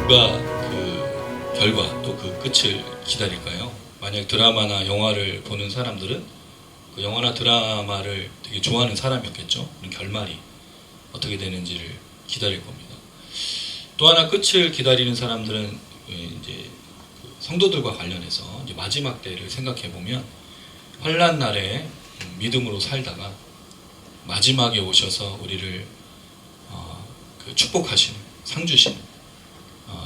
누가 그 결과 또 그 끝을 기다릴까요? 만약 드라마나 영화를 보는 사람들은 그 영화나 드라마를 되게 좋아하는 사람이었겠죠. 그런 결말이 어떻게 되는지를 기다릴 겁니다. 또 하나 끝을 기다리는 사람들은 이제 그 성도들과 관련해서 이제 마지막 때를 생각해 보면 환난 날에 믿음으로 살다가 마지막에 오셔서 우리를 그 축복하시는 상 주시는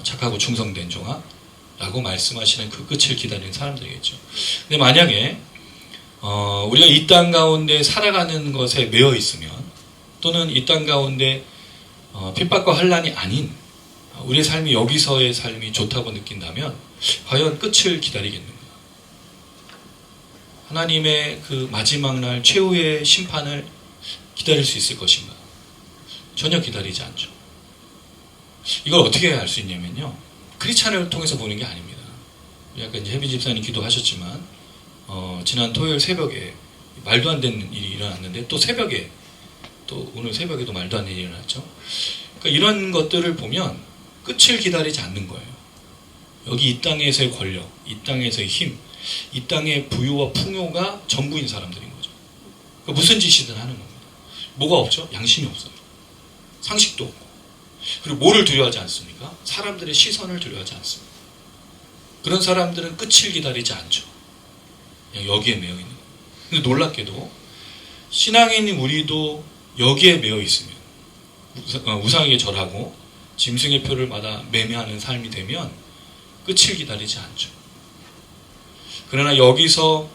착하고 충성된 종아라고 말씀하시는 그 끝을 기다리는 사람들이겠죠. 근데 만약에 우리가 이 땅 가운데 살아가는 것에 매여 있으면 또는 이 땅 가운데 핍박과 환난이 아닌 우리의 삶이 여기서의 삶이 좋다고 느낀다면 과연 끝을 기다리겠는가? 하나님의 그 마지막 날 최후의 심판을 기다릴 수 있을 것인가? 전혀 기다리지 않죠. 이걸 어떻게 알 수 있냐면요. 크리스찬을 통해서 보는 게 아닙니다. 아까 이제 혜비 집사님 기도하셨지만 지난 토요일 새벽에 말도 안 되는 일이 일어났는데 또 새벽에 또 오늘 새벽에도 말도 안 되는 일이 일어났죠. 그러니까 이런 것들을 보면 끝을 기다리지 않는 거예요. 여기 이 땅에서의 권력, 이 땅에서의 힘, 이 땅의 부유와 풍요가 전부인 사람들인 거죠. 그러니까 무슨 짓이든 하는 겁니다. 뭐가 없죠? 양심이 없어요. 상식도 없고. 그리고 뭐를 두려워하지 않습니까? 사람들의 시선을 두려워하지 않습니다. 그런 사람들은 끝을 기다리지 않죠. 그냥 여기에 매여 있는 거예요. 근데 놀랍게도 신앙인인 우리도 여기에 매여 있으면 우상에게 절하고 짐승의 표를 받아 매매하는 삶이 되면 끝을 기다리지 않죠. 그러나 여기서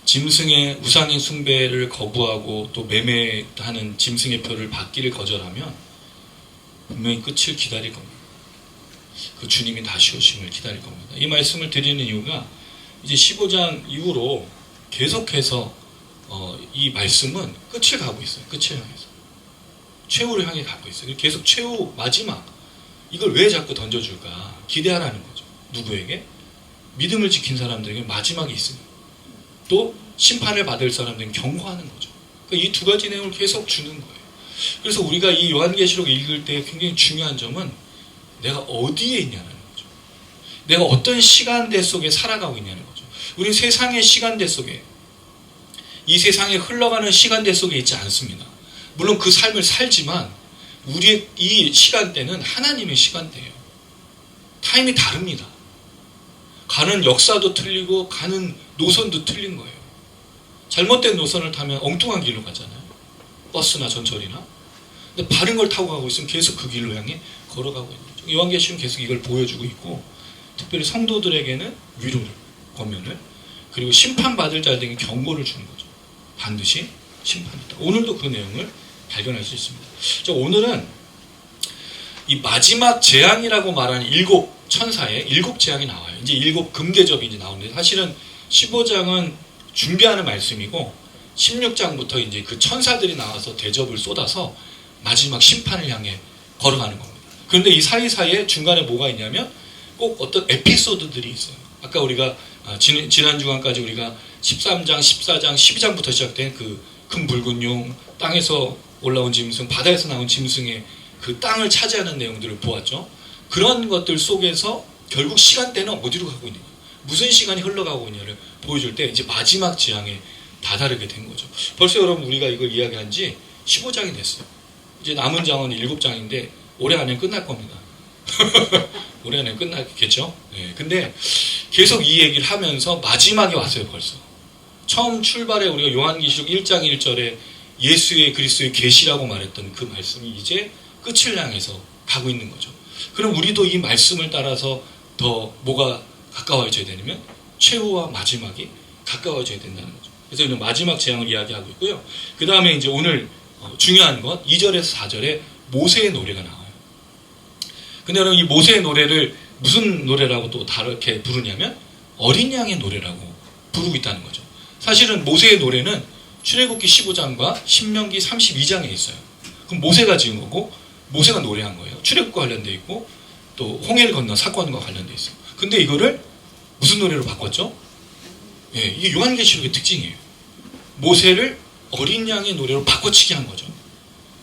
짐승의 우상의 숭배를 거부하고 또 매매하는 짐승의 표를 받기를 거절하면 분명히 끝을 기다릴 겁니다. 그 주님이 다시 오심을 기다릴 겁니다. 이 말씀을 드리는 이유가 이제 15장 이후로 계속해서 이 말씀은 끝을 가고 있어요. 끝을 향해서. 최후를 향해 가고 있어요. 계속 최후 마지막 이걸 왜 자꾸 던져줄까? 기대하라는 거죠. 누구에게? 믿음을 지킨 사람들에게 마지막이 있습니다. 또 심판을 받을 사람들은 경고하는 거죠. 그러니까 이 두 가지 내용을 계속 주는 거예요. 그래서 우리가 이 요한계시록 읽을 때 굉장히 중요한 점은 내가 어디에 있냐는 거죠. 내가 어떤 시간대 속에 살아가고 있냐는 거죠. 우리는 세상의 시간대 속에 이 세상에 흘러가는 시간대 속에 있지 않습니다. 물론 그 삶을 살지만 우리의 이 시간대는 하나님의 시간대예요. 타임이 다릅니다. 가는 역사도 틀리고 가는 노선도 틀린 거예요. 잘못된 노선을 타면 엉뚱한 길로 가잖아요. 버스나 전철이나. 근데 바른 걸 타고 가고 있으면 계속 그 길로 향해 걸어가고 있는 거죠. 요한계시록은 계속 이걸 보여주고 있고 특별히 성도들에게는 위로를, 권면을 그리고 심판받을 자들에게 경고를 주는 거죠. 반드시 심판이다. 오늘도 그 내용을 발견할 수 있습니다. 자, 오늘은 이 마지막 재앙이라고 말하는 7 천사의 7 재앙이 나와요. 이제 7 금대접이 이제 나오는데 사실은 15장은 준비하는 말씀이고 16장부터 이제 그 천사들이 나와서 대접을 쏟아서 마지막 심판을 향해 걸어가는 겁니다. 그런데 이 사이사이에 중간에 뭐가 있냐면 꼭 어떤 에피소드들이 있어요. 아까 우리가 지난 주간까지 우리가 13장, 14장, 12장부터 시작된 그 큰 붉은 용, 땅에서 올라온 짐승, 바다에서 나온 짐승의 그 땅을 차지하는 내용들을 보았죠. 그런 것들 속에서 결국 시간대는 어디로 가고 있느냐, 무슨 시간이 흘러가고 있느냐를 보여줄 때 이제 마지막 재앙에 다다르게 된 거죠. 벌써 여러분 우리가 이걸 이야기한 지 15장이 됐어요. 이제 남은 장은 7장인데 올해 안에 끝날 겁니다. 올해 안에 끝나겠죠. 네. 근데 계속 이 얘기를 하면서 마지막에 왔어요. 벌써. 처음 출발에 우리가 요한계시록 1장 1절에 예수의 그리스도의 계시라고 말했던 그 말씀이 이제 끝을 향해서 가고 있는 거죠. 그럼 우리도 이 말씀을 따라서 더 뭐가 가까워져야 되냐면 최후와 마지막이 가까워져야 된다는 거죠. 그래서 오늘 마지막 재앙을 이야기하고 있고요. 그 다음에 이제 오늘 중요한 것 2절에서 4절에 모세의 노래가 나와요. 근데 여러분 이 모세의 노래를 무슨 노래라고 또 다르게 부르냐면 어린 양의 노래라고 부르고 있다는 거죠. 사실은 모세의 노래는 출애굽기 15장과 신명기 32장에 있어요. 그럼 모세가 지은 거고 모세가 노래한 거예요. 출애굽과 관련되어 있고 또 홍해를 건너 사건과 관련되어 있어요. 근데 이거를 무슨 노래로 바꿨죠? 예, 이게 요한계시록의 특징이에요. 모세를 어린 양의 노래로 바꿔치기 한 거죠.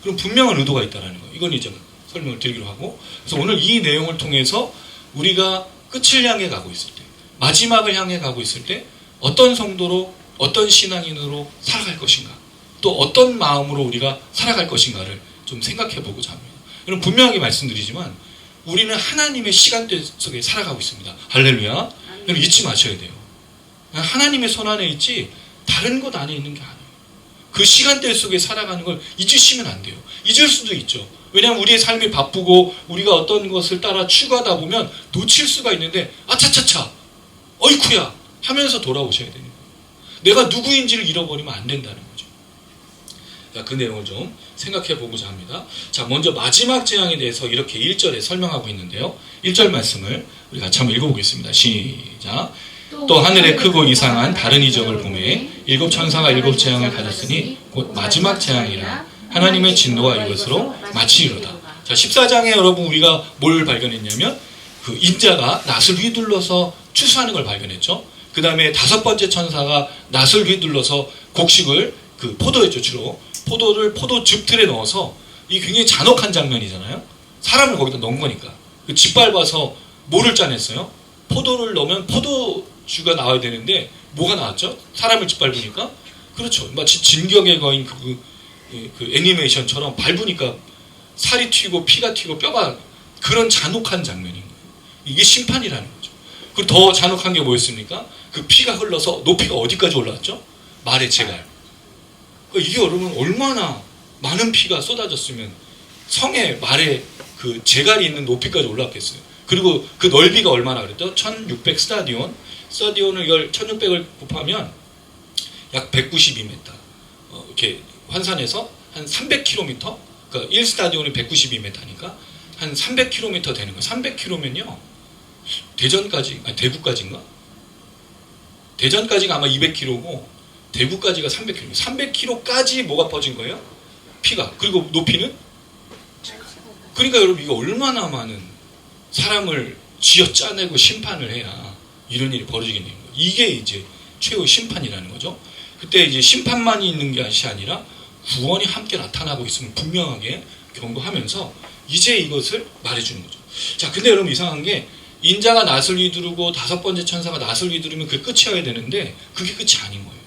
그럼 분명한 의도가 있다는 거예요. 이건 이제 설명을 드리기로 하고, 그래서 오늘 이 내용을 통해서 우리가 끝을 향해 가고 있을 때, 마지막을 향해 가고 있을 때 어떤 성도로, 어떤 신앙인으로 살아갈 것인가, 또 어떤 마음으로 우리가 살아갈 것인가를 좀 생각해 보고자 합니다. 여러분, 분명하게 말씀드리지만 우리는 하나님의 시간대 속에 살아가고 있습니다. 할렐루야. 여러분, 잊지 마셔야 돼요. 하나님의 손 안에 있지 다른 것 안에 있는 게 아니에요. 그 시간대 속에 살아가는 걸 잊으시면 안 돼요. 잊을 수도 있죠. 왜냐하면 우리의 삶이 바쁘고 우리가 어떤 것을 따라 추구하다 보면 놓칠 수가 있는데, 아차차차 어이쿠야 하면서 돌아오셔야 되는 거예요. 내가 누구인지를 잃어버리면 안 된다는 거죠. 자, 그 내용을 좀 생각해 보고자 합니다. 자, 먼저 마지막 재앙에 대해서 이렇게 1절에 설명하고 있는데요. 1절 말씀을 우리 같이 한번 읽어보겠습니다. 시작. 또 하늘에 크고 이상한 다른 이적을 보매 일곱 천사가 일곱 재앙을 가졌으니 곧 마지막 재앙이라 하나님의 진노가 이것으로 마치리로다. 자, 14장에 여러분 우리가 뭘 발견했냐면 그 인자가 낫을 휘둘러서 추수하는 걸 발견했죠. 그 다음에 다섯 번째 천사가 낫을 휘둘러서 곡식을, 그 포도였죠, 주로 포도를 포도즙 틀에 넣어서, 이 굉장히 잔혹한 장면이잖아요. 사람을 거기다 넣은 거니까. 그 짓밟아서 뭐를 짜냈어요? 포도를 넣으면 포도주가 나와야 되는데 뭐가 나왔죠? 사람을 짓밟으니까. 그렇죠. 마치 진격의 거인 그 애니메이션처럼 밟으니까 살이 튀고 피가 튀고 뼈가, 그런 잔혹한 장면인 거예요. 이게 심판이라는 거죠. 그리고 더 잔혹한 게 뭐였습니까? 그 피가 흘러서 높이가 어디까지 올라왔죠? 말의 재갈. 이게 여러분 얼마나 많은 피가 쏟아졌으면 성의 말에 그 재갈이 있는 높이까지 올라왔겠어요. 그리고 그 넓이가 얼마나 그랬죠? 1600 스타디온. 스타디온을 이걸 1600을 곱하면 약 192m. 이렇게 환산해서 한 300km. 그러니까 1스타디온이 192m니까 한 300km 되는 거예요. 300km면요. 대전까지, 아니 대구까지인가? 대전까지가 아마 200km고 대구까지가 300km. 300km까지 뭐가 퍼진 거예요? 피가. 그리고 높이는? 그러니까 여러분, 이거 얼마나 많은 사람을 쥐어 짜내고 심판을 해야 이런 일이 벌어지겠냐는 거예요. 이게 이제 최후 심판이라는 거죠. 그때 이제 심판만이 있는 것이 아니라 구원이 함께 나타나고 있음을 분명하게 경고하면서 이제 이것을 말해주는 거죠. 자, 근데 여러분 이상한 게, 인자가 낫을 휘두르고 다섯 번째 천사가 낫을 휘두르면 그게 끝이어야 되는데 그게 끝이 아닌 거예요.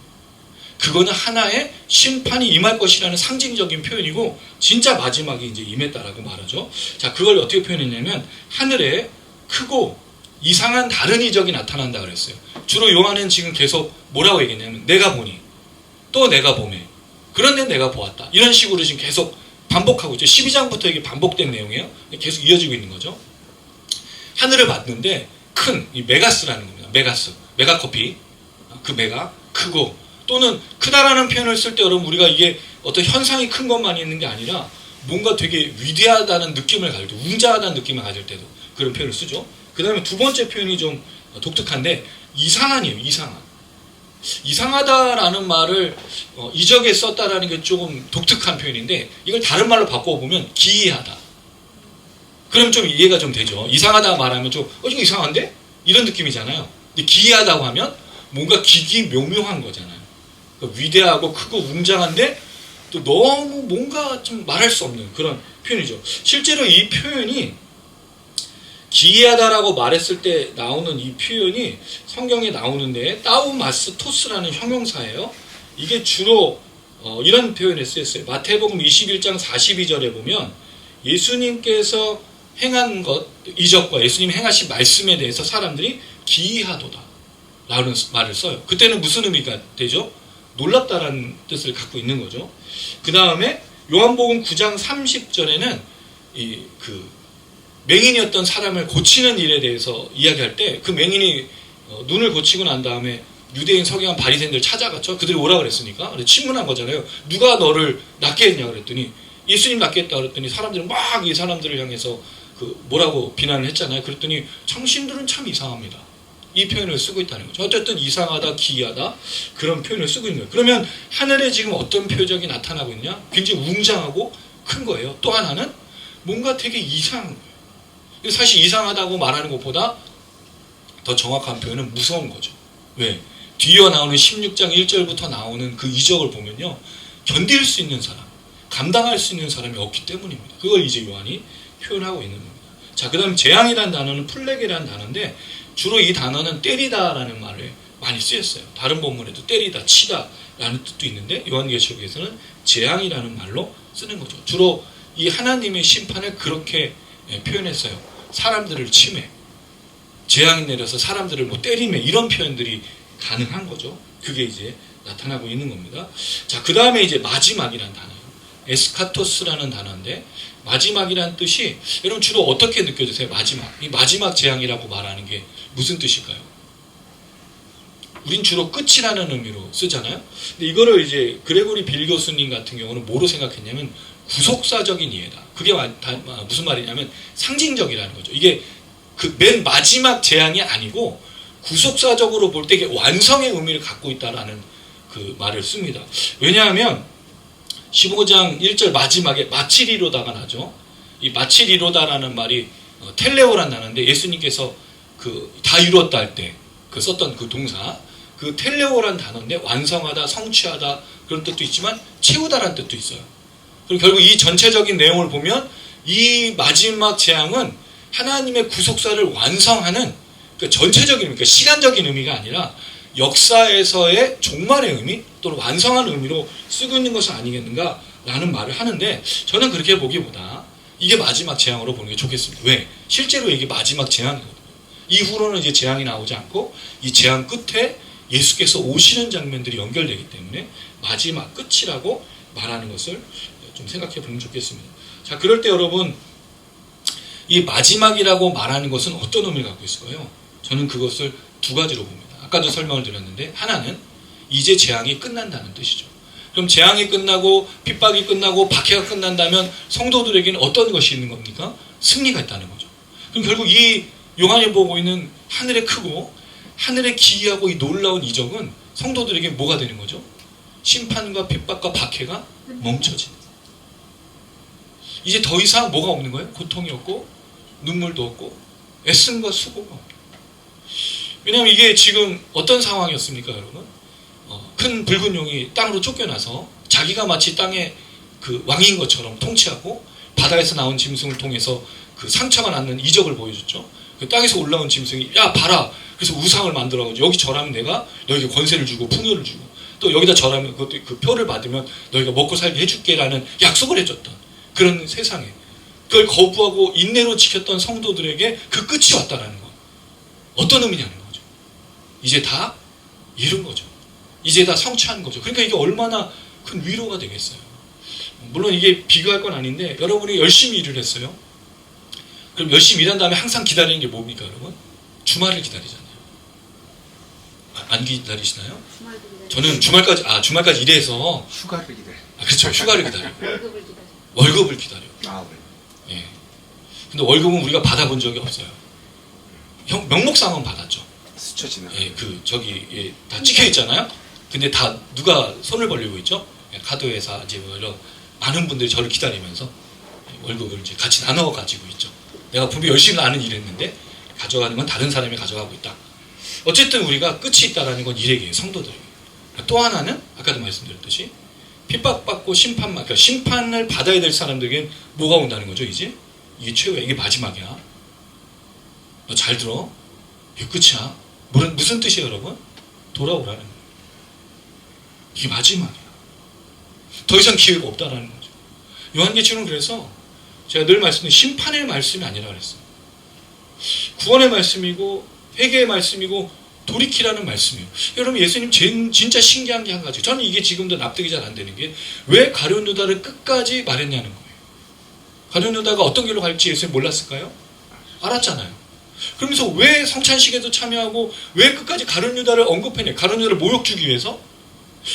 그거는 하나의 심판이 임할 것이라는 상징적인 표현이고, 진짜 마지막에 이제 임했다라고 말하죠. 자, 그걸 어떻게 표현했냐면 하늘에 크고 이상한 다른 이적이 나타난다 그랬어요. 주로 요한은 지금 계속 뭐라고 얘기했냐면 내가 보니, 또 내가 보매, 그런데 내가 보았다, 이런 식으로 지금 계속 반복하고 있죠. 12장부터 이게 반복된 내용이에요. 계속 이어지고 있는 거죠. 하늘을 봤는데 큰, 이 메가스라는 겁니다. 메가스, 메가커피. 그 메가, 크고, 또는 크다라는 표현을 쓸 때 여러분 우리가 이게 어떤 현상이 큰 것만 있는 게 아니라 뭔가 되게 위대하다는 느낌을 가질 때, 웅장하다는 느낌을 가질 때도 그런 표현을 쓰죠. 그 다음에 두 번째 표현이 좀 독특한데 이상한이에요. 이상한. 이상하다라는 말을 이적에 썼다라는 게 조금 독특한 표현인데, 이걸 다른 말로 바꿔보면 기이하다. 그럼 좀 이해가 좀 되죠. 이상하다 말하면 좀 이거 이상한데? 이런 느낌이잖아요. 근데 기이하다고 하면 뭔가 기기묘묘한 거잖아요. 그러니까 위대하고 크고 웅장한데 또 너무 뭔가 좀 말할 수 없는 그런 표현이죠. 실제로 이 표현이 기이하다라고 말했을 때 나오는 이 표현이 성경에 나오는데 따우마스토스라는 형용사예요. 이게 주로 이런 표현에 쓰였어요. 마태복음 21장 42절에 보면 예수님께서 행한 것, 이적과 예수님이 행하신 말씀에 대해서 사람들이 기이하도다 라는 말을 써요. 그때는 무슨 의미가 되죠? 놀랍다라는 뜻을 갖고 있는 거죠. 그 다음에 요한복음 9장 30절에는 맹인이었던 사람을 고치는 일에 대해서 이야기할 때, 그 맹인이 눈을 고치고 난 다음에 유대인 서기관 바리새인들 찾아갔죠. 그들이 오라 그랬으니까. 그래서 침문한 거잖아요. 누가 너를 낫게 했냐 그랬더니 예수님 낫게 했다 그랬더니 사람들은 막 이 사람들을 향해서 뭐라고 비난을 했잖아요. 그랬더니 당신들은 참 이상합니다. 이 표현을 쓰고 있다는 거죠. 어쨌든 이상하다, 기이하다, 그런 표현을 쓰고 있는 거예요. 그러면 하늘에 지금 어떤 표적이 나타나고 있냐? 굉장히 웅장하고 큰 거예요. 또 하나는 뭔가 되게 이상한 거예요. 사실 이상하다고 말하는 것보다 더 정확한 표현은 무서운 거죠. 왜? 뒤에 나오는 16장 1절부터 나오는 그 이적을 보면요, 견딜 수 있는 사람, 감당할 수 있는 사람이 없기 때문입니다. 그걸 이제 요한이 표현하고 있는 겁니다. 자, 그 다음 재앙이라는 단어는 플렉이라는 단어인데 주로 이 단어는 때리다라는 말에 많이 쓰였어요. 다른 본문에도 때리다, 치다 라는 뜻도 있는데 요한계시록에서는 재앙이라는 말로 쓰는 거죠. 주로 이 하나님의 심판을 그렇게 표현했어요. 사람들을 침해, 재앙이 내려서 사람들을 뭐 때리며 이런 표현들이 가능한 거죠. 그게 이제 나타나고 있는 겁니다. 자, 그 다음에 이제 마지막이라는 단어예요. 에스카토스라는 단어인데 마지막이라는 뜻이 여러분 주로 어떻게 느껴지세요? 마지막. 이 마지막 재앙이라고 말하는 게 무슨 뜻일까요? 우린 주로 끝이라는 의미로 쓰잖아요. 근데 이거를 이제 그레고리 빌 교수님 같은 경우는 뭐로 생각했냐면 구속사적인 이해다. 그게 무슨 말이냐면 상징적이라는 거죠. 이게 그 맨 마지막 재앙이 아니고 구속사적으로 볼 때 이게 완성의 의미를 갖고 있다라는 그 말을 씁니다. 왜냐하면 15장 1절 마지막에 마치리로다가 나죠. 이 마치리로다라는 말이 텔레오란 단어인데 예수님께서 그 다 이루었다 할 때 그 썼던 그 동사 그 텔레오란 단어인데 완성하다, 성취하다 그런 뜻도 있지만 채우다라는 뜻도 있어요. 그리고 결국 이 전체적인 내용을 보면 이 마지막 재앙은 하나님의 구속사를 완성하는 그러니까 전체적인 그러니까 시간적인 의미가 아니라 역사에서의 종말의 의미 또는 완성하는 의미로 쓰고 있는 것은 아니겠는가라는 말을 하는데 저는 그렇게 보기보다 이게 마지막 재앙으로 보는 게 좋겠습니다. 왜? 실제로 이게 마지막 재앙이거든요. 이후로는 이제 재앙이 나오지 않고 이 재앙 끝에 예수께서 오시는 장면들이 연결되기 때문에 마지막 끝이라고 말하는 것을 좀 생각해 보면 좋겠습니다. 자, 그럴 때 여러분 이 마지막이라고 말하는 것은 어떤 의미를 갖고 있을까요? 저는 그것을 두 가지로 봅니다. 아까도 설명을 드렸는데 하나는 이제 재앙이 끝난다는 뜻이죠. 그럼 재앙이 끝나고 핍박이 끝나고 박해가 끝난다면 성도들에게는 어떤 것이 있는 겁니까? 승리가 있다는 거죠. 그럼 결국 이 요한이 보고 있는 하늘의 크고 하늘의 기이하고 이 놀라운 이적은 성도들에게 뭐가 되는 거죠? 심판과 핍박과 박해가 멈춰지는. 이제 더 이상 뭐가 없는 거예요? 고통이 없고 눈물도 없고 애씀과 수고가 없고. 왜냐하면 이게 지금 어떤 상황이었습니까, 여러분? 큰 붉은 용이 땅으로 쫓겨나서 자기가 마치 땅의 그 왕인 것처럼 통치하고 바다에서 나온 짐승을 통해서 그 상처가 났는 이적을 보여줬죠. 그 땅에서 올라온 짐승이 야 봐라. 그래서 우상을 만들어가지고 여기 절하면 내가 너에게 권세를 주고 풍요를 주고 또 여기다 절하면 그것도 그 표를 받으면 너희가 먹고 살게 해줄게라는 약속을 해줬던 그런 세상에 그걸 거부하고 인내로 지켰던 성도들에게 그 끝이 왔다라는 거. 어떤 의미냐는 거죠. 이제 다 이룬 거죠. 이제 다 성취한 거죠. 그러니까 이게 얼마나 큰 위로가 되겠어요. 물론 이게 비교할 건 아닌데 여러분이 열심히 일을 했어요. 그럼 열심히 일한 다음에 항상 기다리는 게 뭡니까, 여러분? 주말을 기다리잖아요. 안 기다리시나요? 저는 주말까지 일해서 휴가를 기다려. 그렇죠. 휴가를 기다려요. 월급을 기다려. 월급을 기다려요. 네. 예. 근데 월급은 우리가 받아본 적이 없어요. 명목상은 받았죠. 스쳐 지나. 예, 다 찍혀 있잖아요. 근데 다 누가 손을 벌리고 있죠? 카드 회사 이제 뭐 이런 많은 분들이 저를 기다리면서 월급을 이제 같이 나눠 가지고 있죠. 내가 분명히 열심히 나는 일했는데 가져가는 건 다른 사람이 가져가고 있다. 어쨌든 우리가 끝이 있다라는 건 일에게 성도들에게. 또 하나는 아까도 말씀드렸듯이 핍박받고 그러니까 심판을 받아야 될 사람들에게 뭐가 온다는 거죠, 이제? 이게 최후야. 이게 마지막이야. 너 잘 들어. 이게 끝이야. 무슨 뜻이에요, 여러분? 돌아오라는 거예요. 이게 마지막이야. 더 이상 기회가 없다라는 거죠. 요한계시록은 그래서 제가 늘 말씀드린 심판의 말씀이 아니라 그랬어요. 구원의 말씀이고 회개의 말씀이고 돌이키라는 말씀이에요. 여러분 예수님 진짜 신기한 게 한 가지. 저는 이게 지금도 납득이 잘 안 되는 게 왜 가룟 유다를 끝까지 말했냐는 거예요. 가룟 유다가 어떤 길로 갈지 예수님 몰랐을까요? 알았잖아요. 그러면서 왜 성찬식에도 참여하고 왜 끝까지 가룟 유다를 언급했냐? 가룟 유다를 모욕 주기 위해서?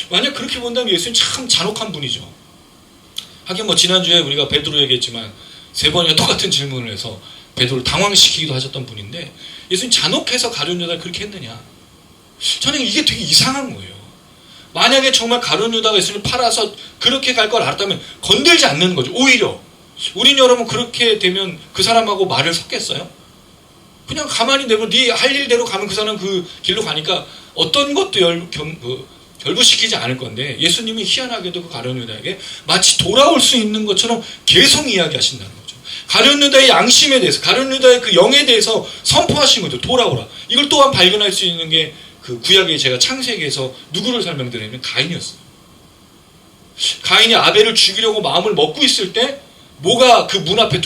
만약 그렇게 본다면 예수님 참 잔혹한 분이죠. 하긴 뭐 지난주에 우리가 베드로 얘기했지만 3번이나 똑같은 질문을 해서 베드로를 당황시키기도 하셨던 분인데 예수님 잔혹해서 가룟 유다를 그렇게 했느냐? 저는 이게 되게 이상한 거예요. 만약에 정말 가룟 유다가 예수님을 팔아서 그렇게 갈 걸 알았다면 건들지 않는 거죠. 오히려 우린 여러분 그렇게 되면 그 사람하고 말을 섞겠어요? 그냥 가만히 내고 네 할 일대로 가면 그 사람 그 길로 가니까 어떤 것도 결부시키지 않을 건데 예수님이 희한하게도 그 가룟 유다에게 마치 돌아올 수 있는 것처럼 계속 이야기하신다는 거죠. 가룟 유다의 양심에 대해서, 가룟 유다의 그 영에 대해서 선포하신 거죠. 돌아오라. 이걸 또한 발견할 수 있는 게 그 구약에 제가 창세기에서 누구를 설명드리냐면 가인이었어요. 가인이 아벨을 죽이려고 마음을 먹고 있을 때 뭐가 그 문 앞에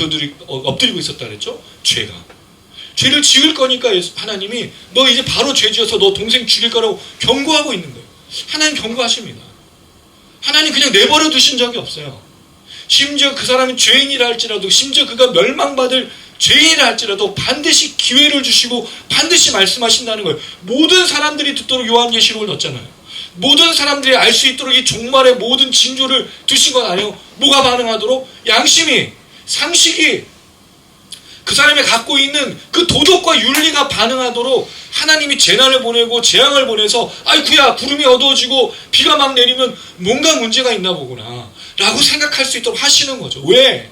엎드리고 있었다 그랬죠? 죄가. 죄를 지을 거니까 하나님이 너 이제 바로 죄 지어서 너 동생 죽일 거라고 경고하고 있는 거예요. 하나님 경고하십니다. 하나님 그냥 내버려 두신 적이 없어요. 심지어 그 사람이 죄인이라 할지라도, 심지어 그가 멸망받을 죄인이라 할지라도 반드시 기회를 주시고 반드시 말씀하신다는 거예요. 모든 사람들이 듣도록 요한계시록을 넣었잖아요. 모든 사람들이 알 수 있도록 이 종말의 모든 징조를 두신 건 아니에요. 뭐가 반응하도록? 양심이, 상식이, 그 사람이 갖고 있는 그 도덕과 윤리가 반응하도록 하나님이 재난을 보내고 재앙을 보내서 아이쿠야 구름이 어두워지고 비가 막 내리면 뭔가 문제가 있나 보구나 라고 생각할 수 있도록 하시는 거죠. 왜?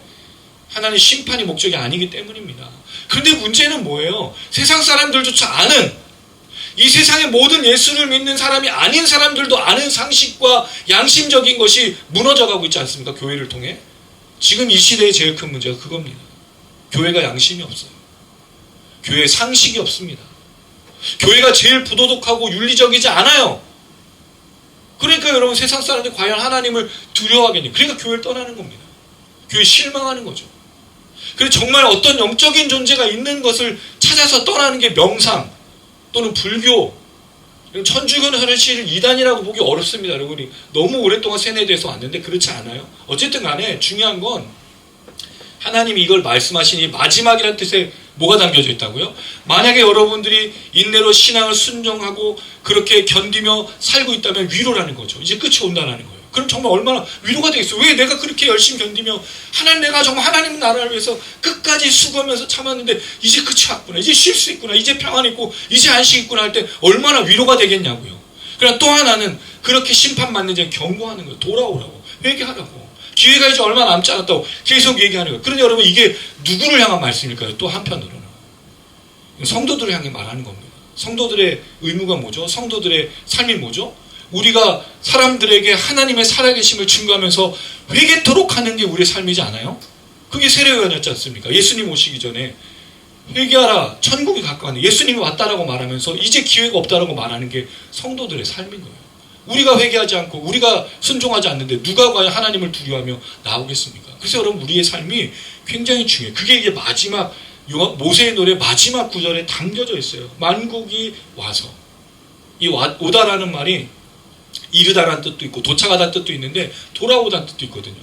하나님 심판이 목적이 아니기 때문입니다. 그런데 문제는 뭐예요? 세상 사람들조차 아는, 이 세상의 모든 예수를 믿는 사람이 아닌 사람들도 아는 상식과 양심적인 것이 무너져가고 있지 않습니까? 교회를 통해. 지금 이 시대의 제일 큰 문제가 그겁니다. 교회가 양심이 없어요. 교회에 상식이 없습니다. 교회가 제일 부도덕하고 윤리적이지 않아요. 그러니까 여러분 세상 사람들이 과연 하나님을 두려워하겠니? 그러니까 교회를 떠나는 겁니다. 교회에 실망하는 거죠. 그래서 정말 어떤 영적인 존재가 있는 것을 찾아서 떠나는 게 명상 또는 불교, 천주교는 이단이라고 보기 어렵습니다. 여러분이 너무 오랫동안 세뇌돼서 왔는데 그렇지 않아요. 어쨌든 간에 중요한 건 하나님이 이걸 말씀하시니 마지막이라는 뜻에 뭐가 담겨져 있다고요? 만약에 여러분들이 인내로 신앙을 순종하고 그렇게 견디며 살고 있다면 위로라는 거죠. 이제 끝이 온다는 거예요. 그럼 정말 얼마나 위로가 되겠어요? 왜 내가 그렇게 열심히 견디며 내가 정말 하나님 나라를 위해서 끝까지 수고하면서 참았는데 이제 끝이 왔구나, 이제 쉴 수 있구나, 이제 평안 있고 이제 안식 있구나 할 때 얼마나 위로가 되겠냐고요. 그러나 또 하나는 그렇게 심판받는 자에 경고하는 거예요. 돌아오라고, 회개하라고. 기회가 이제 얼마 남지 않았다고 계속 얘기하는 거예요. 그런데 여러분 이게 누구를 향한 말씀일까요? 또 한편으로는 성도들을 향해 말하는 겁니다. 성도들의 의무가 뭐죠? 성도들의 삶이 뭐죠? 우리가 사람들에게 하나님의 살아계심을 증거하면서 회개토록 하는 게 우리의 삶이지 않아요? 그게 세례요한이었지 않습니까? 예수님 오시기 전에 회개하라, 천국이 가까웠네, 예수님이 왔다라고 말하면서 이제 기회가 없다라고 말하는 게 성도들의 삶인 거예요. 우리가 회개하지 않고 우리가 순종하지 않는데 누가 과연 하나님을 두려워하며 나오겠습니까? 그래서 여러분 우리의 삶이 굉장히 중요해요. 그게 이게 마지막 모세의 노래 마지막 구절에 담겨져 있어요. 만국이 와서. 이 오다라는 말이 이르다라는 뜻도 있고 도착하다는 뜻도 있는데 돌아오다는 뜻도 있거든요.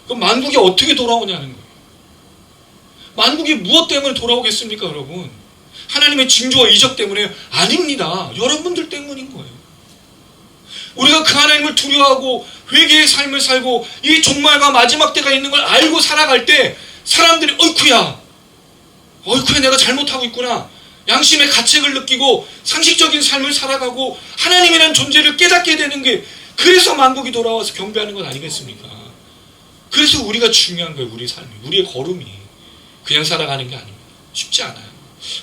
그럼 만국이 어떻게 돌아오냐는 거예요. 만국이 무엇 때문에 돌아오겠습니까, 여러분? 하나님의 징조와 이적 때문에? 아닙니다. 여러분들 때문인 거예요. 우리가 그 하나님을 두려워하고 회개의 삶을 살고 이 종말과 마지막 때가 있는 걸 알고 살아갈 때 사람들이 어이쿠야 내가 잘못하고 있구나, 양심의 가책을 느끼고 상식적인 삶을 살아가고 하나님이라는 존재를 깨닫게 되는 게, 그래서 만국이 돌아와서 경배하는 것 아니겠습니까? 그래서 우리가 중요한 거예요. 우리 삶이, 우리의 걸음이 그냥 살아가는 게 아닙니다. 쉽지 않아요.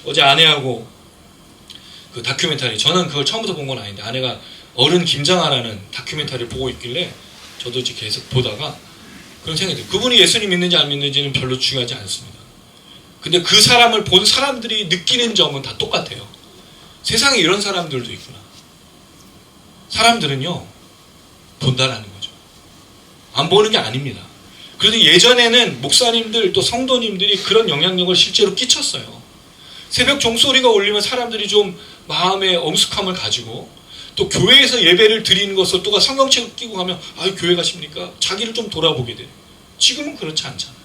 어제 아내하고 그 다큐멘터리, 저는 그걸 처음부터 본 건 아닌데 아내가 어른 김장하라는 다큐멘터리를 보고 있길래 저도 이제 계속 보다가 그런 생각이 들어요. 그분이 예수님 믿는지 안 믿는지는 별로 중요하지 않습니다. 근데 그 사람을 본 사람들이 느끼는 점은 다 똑같아요. 세상에 이런 사람들도 있구나. 사람들은요, 본다라는 거죠. 안 보는 게 아닙니다. 그래도 예전에는 목사님들 또 성도님들이 그런 영향력을 실제로 끼쳤어요. 새벽 종소리가 울리면 사람들이 좀 마음의 엄숙함을 가지고, 또 교회에서 예배를 드리는 것을 누가 성경책을 끼고 가면 교회 가십니까? 자기를 좀 돌아보게 돼요. 지금은 그렇지 않잖아요.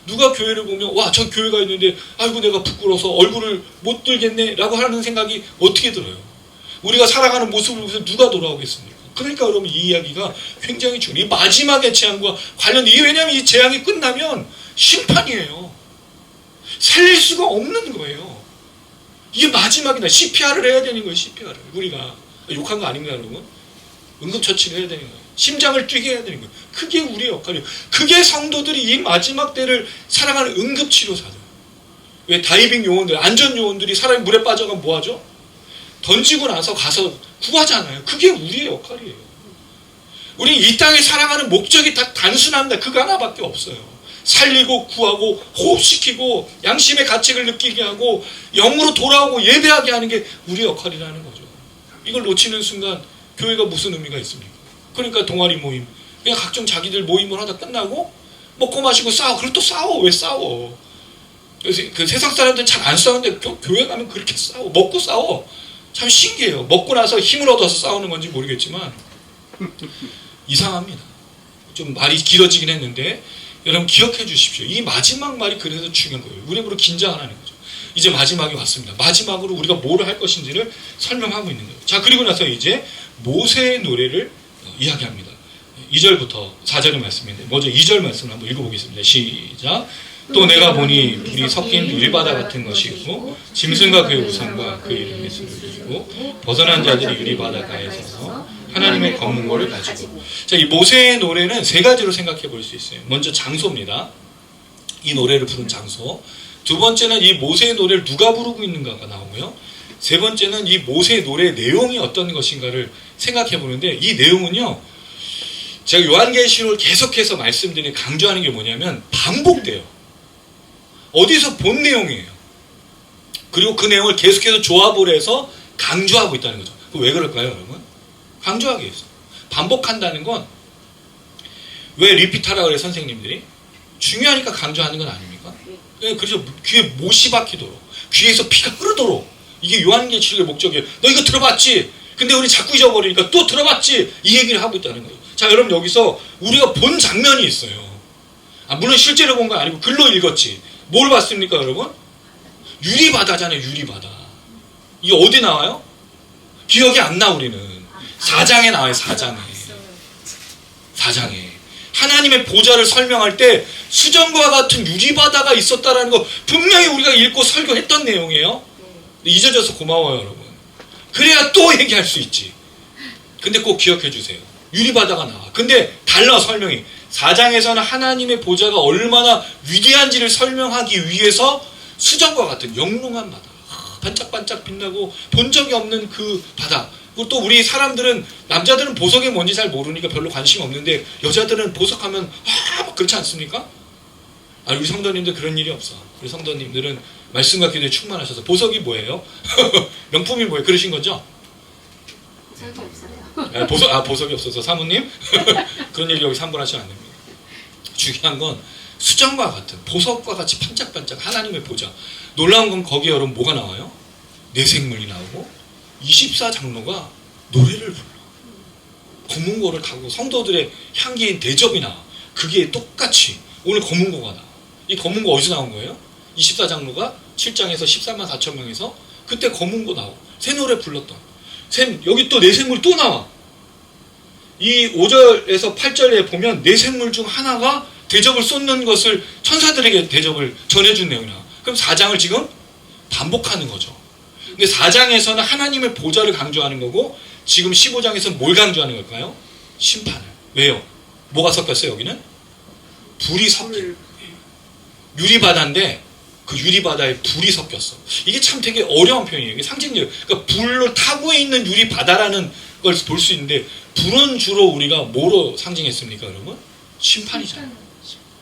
누가 교회를 보면 저 교회가 있는데 아이고 내가 부끄러워서 얼굴을 못 들겠네 라고 하는 생각이 어떻게 들어요? 우리가 살아가는 모습을 보면서 누가 돌아오겠습니까? 그러니까 여러분 이 이야기가 굉장히 중요해요. 이 마지막의 재앙과 관련된, 왜냐하면 이 재앙이 끝나면 심판이에요. 살릴 수가 없는 거예요. 이게 마지막이다. CPR을 해야 되는 거예요. CPR을. 우리가 욕한 거 아닙니다, 여러분. 응급처치를 해야 되는 거예요. 심장을 뛰게 해야 되는 거예요. 그게 우리의 역할이에요. 그게 성도들이 이 마지막 때를 살아가는 응급치료사들. 왜 다이빙 요원들, 안전요원들이 사람이 물에 빠져가면 뭐하죠? 던지고 나서 가서 구하잖아요. 그게 우리의 역할이에요. 우리 이 땅에 살아가는 목적이 다 단순합니다. 그거 하나밖에 없어요. 살리고 구하고 호흡시키고 양심의 가책을 느끼게 하고 영으로 돌아오고 예배하게 하는 게 우리 역할이라는 거죠. 이걸 놓치는 순간 교회가 무슨 의미가 있습니까? 그러니까 동아리 모임, 그냥 각종 자기들 모임을 하다 끝나고 먹고 마시고 싸워. 그리고 또 싸워. 왜 싸워? 그래서 그 세상 사람들은 잘 안 싸우는데 교회 가면 그렇게 싸워. 먹고 싸워. 참 신기해요. 먹고 나서 힘을 얻어서 싸우는 건지 모르겠지만 이상합니다. 좀 말이 길어지긴 했는데 여러분 기억해 주십시오. 이 마지막 말이 그래서 중요한 거예요. 우리 입으로 긴장하는 거죠. 이제 마지막이 왔습니다. 마지막으로 우리가 뭘 할 것인지를 설명하고 있는 거예요. 자, 그리고 나서 이제 모세의 노래를 이야기합니다. 2절부터 4절의 말씀인데 먼저 2절 말씀을 한번 읽어보겠습니다. 시작. 또 내가 보니 불이 섞인 유리바다 같은 것이 있고 짐승과 그의 우상과 그 이름의 수를 두고 벗어난 자들이 유리바다가에 서서 하나님의 검은고를 가지고. 자, 이 모세의 노래는 세 가지로 생각해 볼 수 있어요. 먼저 장소입니다. 이 노래를 부른 장소. 두 번째는 이 모세의 노래를 누가 부르고 있는가가 나오고요. 세 번째는 이 모세의 노래의 내용이 어떤 것인가를 생각해 보는데 이 내용은요, 제가 요한계시록을 계속해서 말씀드리는 강조하는 게 뭐냐면 반복돼요. 어디서 본 내용이에요. 그리고 그 내용을 계속해서 조합을 해서 강조하고 있다는 거죠. 왜 그럴까요, 여러분? 강조하게 했어. 반복한다는 건 왜 리피트하라고 그래요, 선생님들이? 중요하니까 강조하는 건 아닙니까? 그래서 귀에 못이 박히도록, 귀에서 피가 흐르도록. 이게 요한계시록의 목적이에요. 너 이거 들어봤지? 근데 우리 자꾸 잊어버리니까 또 들어봤지? 이 얘기를 하고 있다는 거예요. 자, 여러분 여기서 우리가 본 장면이 있어요. 물론 실제로 본 건 아니고 글로 읽었지. 뭘 봤습니까, 여러분? 유리바다잖아요, 유리바다. 이게 어디 나와요? 기억이 안 나, 우리는. 4장에 나와요, 4장에. 4장에. 하나님의 보좌를 설명할 때 수정과 같은 유리바다가 있었다라는 거 분명히 우리가 읽고 설교했던 내용이에요. 잊어져서 고마워요, 여러분. 그래야 또 얘기할 수 있지. 근데 꼭 기억해 주세요. 유리바다가 나와. 근데 달라, 설명이. 4장에서는 하나님의 보좌가 얼마나 위대한지를 설명하기 위해서 수정과 같은 영롱한 바다, 반짝반짝 빛나고 본 적이 없는 그 바다. 그리고 또 우리 사람들은, 남자들은 보석이 뭔지 잘 모르니까 별로 관심 없는데 여자들은 보석하면 막 그렇지 않습니까? 우리 성도님들 그런 일이 없어. 우리 성도님들은 말씀과 기도에 충만하셔서 보석이 뭐예요? 명품이 뭐예요? 그러신 거죠? 보석이 없어요. 보석이 없어서 사모님? 그런 얘기 여기서 함부로 하시면 안 됩니다. 중요한 건 수정과 같은, 보석과 같이 반짝반짝 하나님의 보좌. 놀라운 건 거기에 여러분 뭐가 나와요? 내생물이 나오고 24장로가 노래를 불러. 검은고를 타고 성도들의 향기인 대접이 나와. 그게 똑같이 오늘 검은고가 나와. 이 검은고 어디서 나온 거예요? 24장로가 7장에서 14만 4천 명에서 그때 검은고 나오고 새 노래 불렀던. 여기 또 내생물이 또 나와. 이 5절에서 8절에 보면 내생물 중 하나가 대접을 쏟는 것을, 천사들에게 대접을 전해준 내용이 나와. 그럼 4장을 지금 반복하는 거죠. 근데 4장에서는 하나님의 보좌를 강조하는 거고 지금 15장에서는 뭘 강조하는 걸까요? 심판을. 왜요? 뭐가 섞였어요, 여기는? 불이 섞인. 유리바다인데 그 유리바다에 불이 섞였어. 이게 참 되게 어려운 표현이에요. 이게 상징적. 그러니까 불을 타고 있는 유리바다라는 걸 볼 수 있는데 불은 주로 우리가 뭐로 상징했습니까, 여러분? 심판이잖아요.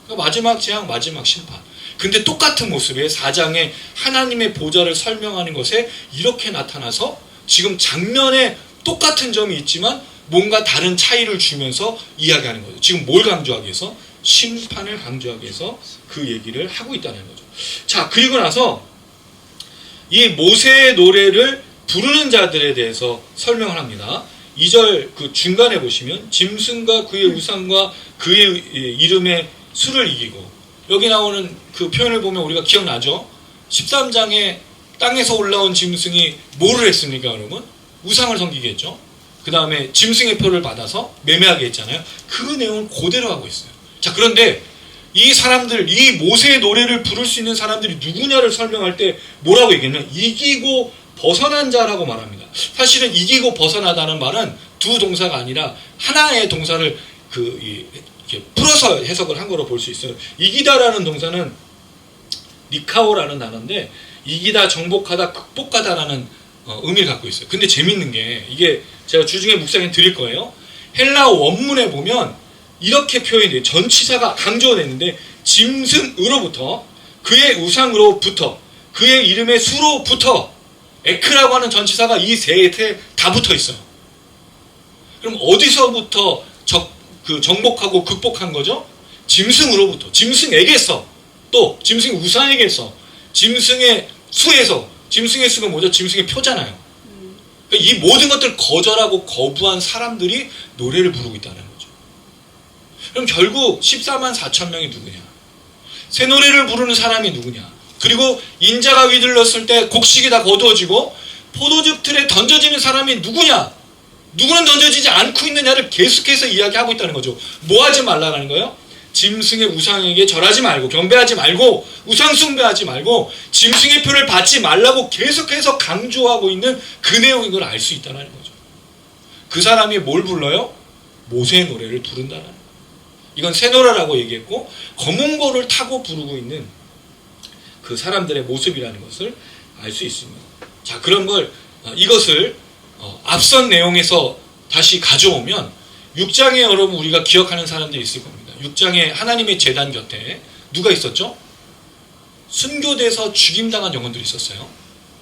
그러니까 마지막 재앙, 마지막 심판. 근데 똑같은 모습에 4장에 하나님의 보좌를 설명하는 것에 이렇게 나타나서 지금 장면에 똑같은 점이 있지만 뭔가 다른 차이를 주면서 이야기하는 거죠. 지금 뭘 강조하기 위해서? 심판을 강조하기 위해서 그 얘기를 하고 있다는 거죠. 자, 그리고 나서 이 모세의 노래를 부르는 자들에 대해서 설명을 합니다. 2절 그 중간에 보시면 짐승과 그의 우상과 그의 이름의 수를 이기고, 여기 나오는 그 표현을 보면 우리가 기억나죠? 13장에 땅에서 올라온 짐승이 뭐를 했습니까, 여러분? 우상을 섬기게 했죠. 그 다음에 짐승의 표를 받아서 매매하게 했잖아요. 그 내용을 그대로 하고 있어요. 자, 그런데 이 사람들, 이 모세의 노래를 부를 수 있는 사람들이 누구냐를 설명할 때 뭐라고 얘기했냐면 이기고 벗어난 자라고 말합니다. 사실은 이기고 벗어나다는 말은 두 동사가 아니라 하나의 동사를 이렇게 풀어서 해석을 한 거로 볼 수 있어요. 이기다라는 동사는 니카오라는 단어인데 이기다, 정복하다, 극복하다라는 의미를 갖고 있어요. 근데 재밌는 게 이게 제가 주중에 묵상에 드릴 거예요. 헬라어 원문에 보면 이렇게 표현이 돼요. 전치사가 강조됐는데 짐승으로부터 그의 우상으로부터 그의 이름의 수로부터 에크라고 하는 전치사가 이 셋에 다 붙어 있어요. 그럼 어디서부터 정복하고 극복한 거죠? 짐승으로부터, 짐승에게서, 또 짐승의 우상에게서, 짐승의 수에서. 짐승의 수가 뭐죠? 짐승의 표잖아요. 그러니까 이 모든 것들을 거절하고 거부한 사람들이 노래를 부르고 있다는 거죠. 그럼 결국 14만 4천 명이 누구냐? 새 노래를 부르는 사람이 누구냐? 그리고 인자가 휘둘렀을 때 곡식이 다 거두어지고 포도즙 틀에 던져지는 사람이 누구냐? 누구는 던져지지 않고 있느냐를 계속해서 이야기하고 있다는 거죠. 뭐 하지 말라는 거예요? 짐승의 우상에게 절하지 말고, 경배하지 말고, 우상 숭배하지 말고, 짐승의 표를 받지 말라고 계속해서 강조하고 있는 그 내용인 걸 알 수 있다는 거죠. 그 사람이 뭘 불러요? 모세의 노래를 부른다는 거예요. 이건 새 노래라고 얘기했고, 검은고를 타고 부르고 있는 그 사람들의 모습이라는 것을 알 수 있습니다. 자, 그런 걸, 이것을 앞선 내용에서 다시 가져오면 6장에 여러분 우리가 기억하는 사람들이 있을 겁니다. 6장에 하나님의 제단 곁에 누가 있었죠? 순교돼서 죽임당한 영혼들이 있었어요.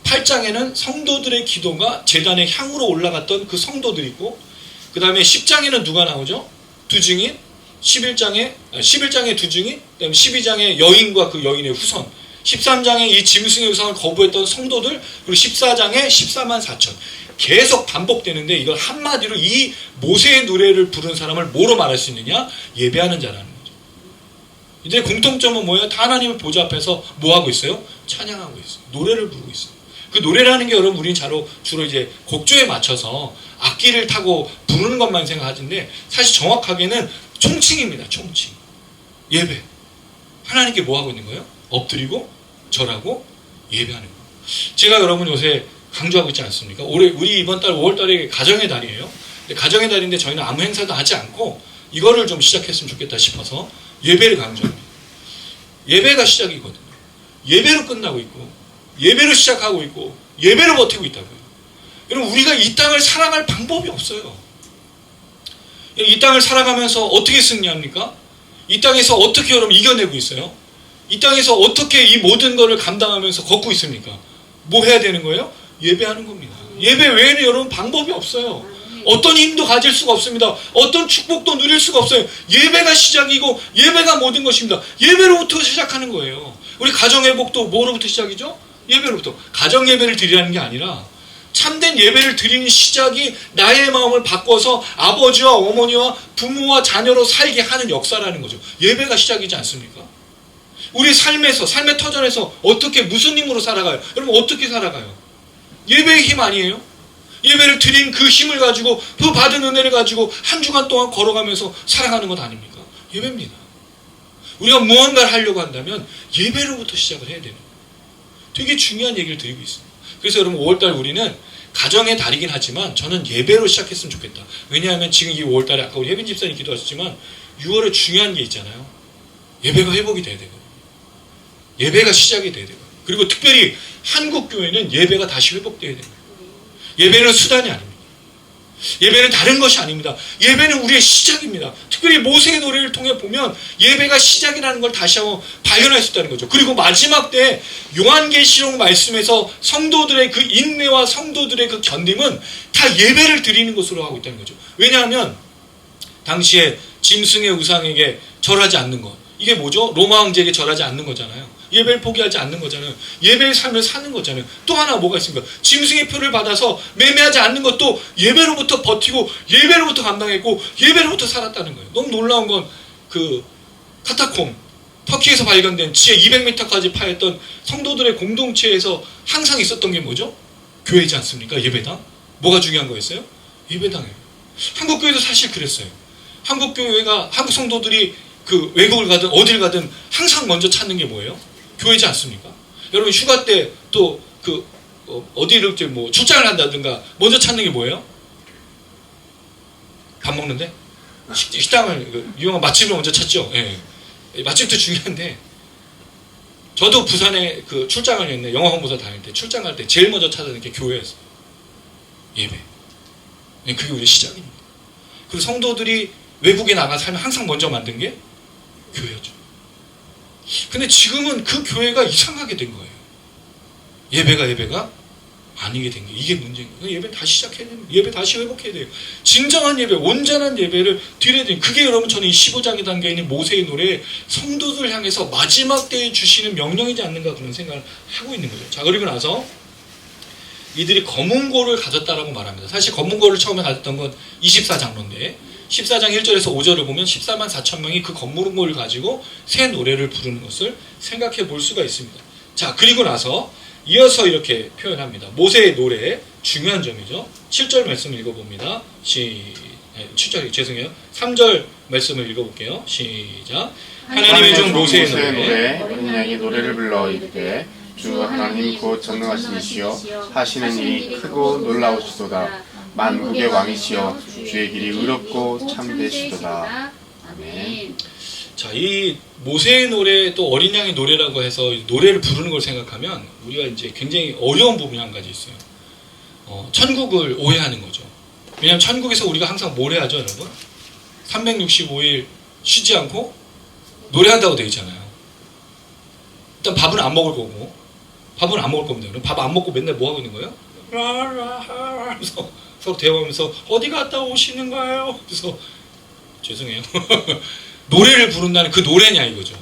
8장에는 성도들의 기도가 제단의 향으로 올라갔던 그 성도들이 있고, 그 다음에 10장에는 누가 나오죠? 두 증인, 11장에 두 증인, 그 다음에 12장에 여인과 그 여인의 후손, 13장에 이 짐승의 우상을 거부했던 성도들, 그리고 14장에 14만 4천. 계속 반복되는데 이걸 한마디로 이 모세의 노래를 부르는 사람을 뭐로 말할 수 있느냐? 예배하는 자라는 거죠. 이제 공통점은 뭐예요? 다 하나님의 보좌 앞에서 뭐 하고 있어요? 찬양하고 있어요. 노래를 부르고 있어요. 그 노래라는 게 여러분 우리는 주로 이제 곡조에 맞춰서 악기를 타고 부르는 것만 생각하는데 사실 정확하게는 총칭입니다. 총칭. 예배. 하나님께 뭐 하고 있는 거예요? 엎드리고 절하고 예배하는 거예요. 제가 여러분 요새 강조하고 있지 않습니까? 우리 이번 달 5월 달에 가정의 달이에요. 근데 가정의 달인데 저희는 아무 행사도 하지 않고 이거를 좀 시작했으면 좋겠다 싶어서 예배를 강조합니다. 예배가 시작이거든요. 예배로 끝나고 있고 예배로 시작하고 있고 예배로 버티고 있다고요. 여러분 우리가 이 땅을 살아갈 방법이 없어요. 이 땅을 살아가면서 어떻게 승리합니까? 이 땅에서 어떻게 여러분 이겨내고 있어요? 이 땅에서 어떻게 이 모든 것을 감당하면서 걷고 있습니까? 뭐 해야 되는 거예요? 예배하는 겁니다. 예배 외에는 여러분 방법이 없어요. 어떤 힘도 가질 수가 없습니다. 어떤 축복도 누릴 수가 없어요. 예배가 시작이고 예배가 모든 것입니다. 예배로부터 시작하는 거예요. 우리 가정회복도 뭐로부터 시작이죠? 예배로부터. 가정 예배를 드리라는 게 아니라 참된 예배를 드리는 시작이 나의 마음을 바꿔서 아버지와 어머니와 부모와 자녀로 살게 하는 역사라는 거죠. 예배가 시작이지 않습니까? 우리 삶에서, 삶의 터전에서 어떻게, 무슨 힘으로 살아가요? 여러분 어떻게 살아가요? 예배의 힘 아니에요? 예배를 드린 그 힘을 가지고, 그 받은 은혜를 가지고 한 주간 동안 걸어가면서 살아가는 것 아닙니까? 예배입니다. 우리가 무언가를 하려고 한다면 예배로부터 시작을 해야 되는 거예요. 되게 중요한 얘기를 드리고 있습니다. 그래서 여러분 5월달 우리는 가정의 달이긴 하지만 저는 예배로 시작했으면 좋겠다. 왜냐하면 지금 이 5월달에 아까 우리 혜빈 집사님 기도하셨지만 6월에 중요한 게 있잖아요. 예배가 회복이 돼야 되고 예배가 시작이 돼야 되고 그리고 특별히 한국교회는 예배가 다시 회복돼야 됩니다. 예배는 수단이 아닙니다. 예배는 다른 것이 아닙니다. 예배는 우리의 시작입니다. 특별히 모세의 노래를 통해 보면 예배가 시작이라는 걸 다시 한번 발견할 수 있다는 거죠. 그리고 마지막 때 요한계시록 말씀에서 성도들의 그 인내와 성도들의 그 견딤은 다 예배를 드리는 것으로 하고 있다는 거죠. 왜냐하면 당시에 짐승의 우상에게 절하지 않는 것, 이게 뭐죠? 로마 황제에게 절하지 않는 거잖아요. 예배를 포기하지 않는 거잖아요. 예배의 삶을 사는 거잖아요. 또 하나 뭐가 있습니까? 짐승의 표를 받아서 매매하지 않는 것도 예배로부터 버티고 예배로부터 감당했고 예배로부터 살았다는 거예요. 너무 놀라운 건 그 카타콤, 터키에서 발견된 지하 200m까지 파였던 성도들의 공동체에서 항상 있었던 게 뭐죠? 교회지 않습니까? 예배당. 뭐가 중요한 거였어요? 예배당이에요. 한국교회도 사실 그랬어요. 한국교회가, 한국 성도들이 그 외국을 가든 어딜 가든 항상 먼저 찾는 게 뭐예요? 교회지 않습니까? 여러분 휴가 때 또 그 어디를 뭐 출장을 한다든가 먼저 찾는 게 뭐예요? 밥 먹는데 식당을 유명한 맛집을 먼저 찾죠. 예. 맛집도 중요한데 저도 부산에 그 출장을 했는데 영화 홍보사 다닐 때 출장 갈 때 제일 먼저 찾아는 게 교회였어요. 예배. 예, 그게 우리 시작입니다. 그리고 성도들이 외국에 나가 살면 항상 먼저 만든 게 교회였죠. 근데 지금은 그 교회가 이상하게 된 거예요. 예배가 아니게 된 게 이게 문제인 거예요. 예배 다시 시작해야 돼요. 예배 다시 회복해야 돼요. 진정한 예배, 온전한 예배를 드려야 돼요. 그게 여러분 저는 이 15장에 담겨 있는 모세의 노래 성도들 향해서 마지막 때에 주시는 명령이지 않는가 그런 생각을 하고 있는 거죠. 자, 그리고 나서 이들이 검은고를 가졌다라고 말합니다. 사실 검은고를 처음에 가졌던 건 24장로인데 14장 1절에서 5절을 보면 14만 4천 명이 그 검은고를 가지고 새 노래를 부르는 것을 생각해 볼 수가 있습니다. 자, 그리고 나서 이어서 이렇게 표현합니다. 모세의 노래 중요한 점이죠. 7절 말씀을 읽어봅니다. 7절 죄송해요. 3절 말씀을 읽어볼게요. 시작. 하나님의 종 모세의 노래 어린 양이 노래를 불러 이르되 주 하나님 곧 전능하신 이시여 하시는 일이 크고 놀라우시도다. 만국의 왕이시여 주의 길이 의롭고 참되시도다. 아멘. 자, 이 모세의 노래 또 어린 양의 노래라고 해서 노래를 부르는 걸 생각하면 우리가 이제 굉장히 어려운 부분이 한 가지 있어요. 천국을 오해하는 거죠. 왜냐하면 천국에서 우리가 항상 뭘 해야죠, 여러분? 365일 쉬지 않고 노래한다고 되어 있잖아요. 일단 밥은 안 먹을 거고, 밥은 안 먹을 겁니다. 그럼 밥 안 먹고 맨날 뭐 하고 있는 거예요? 라라라 하면서 서로 대화하면서 어디 갔다 오시는 거예요? 그래서 죄송해요. 노래를 부른다는 그 노래냐 이거죠.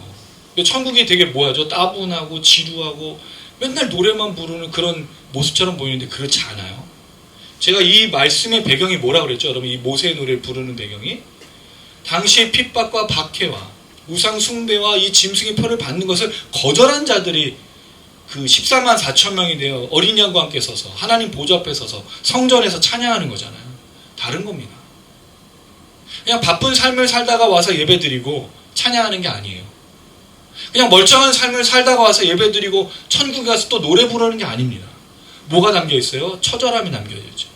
천국이 되게 뭐하죠? 따분하고 지루하고 맨날 노래만 부르는 그런 모습처럼 보이는데 그렇지 않아요. 제가 이 말씀의 배경이 뭐라 그랬죠? 여러분 이 모세의 노래를 부르는 배경이 당시의 핍박과 박해와 우상 숭배와 이 짐승의 표를 받는 것을 거절한 자들이 그 14만 4천 명이 되어 어린 양과 함께 서서 하나님 보좌 앞에 서서 성전에서 찬양하는 거잖아요. 다른 겁니다. 그냥 바쁜 삶을 살다가 와서 예배드리고 찬양하는 게 아니에요. 그냥 멀쩡한 삶을 살다가 와서 예배드리고 천국에 가서 또 노래 부르는 게 아닙니다. 뭐가 담겨 있어요? 처절함이 담겨 있죠.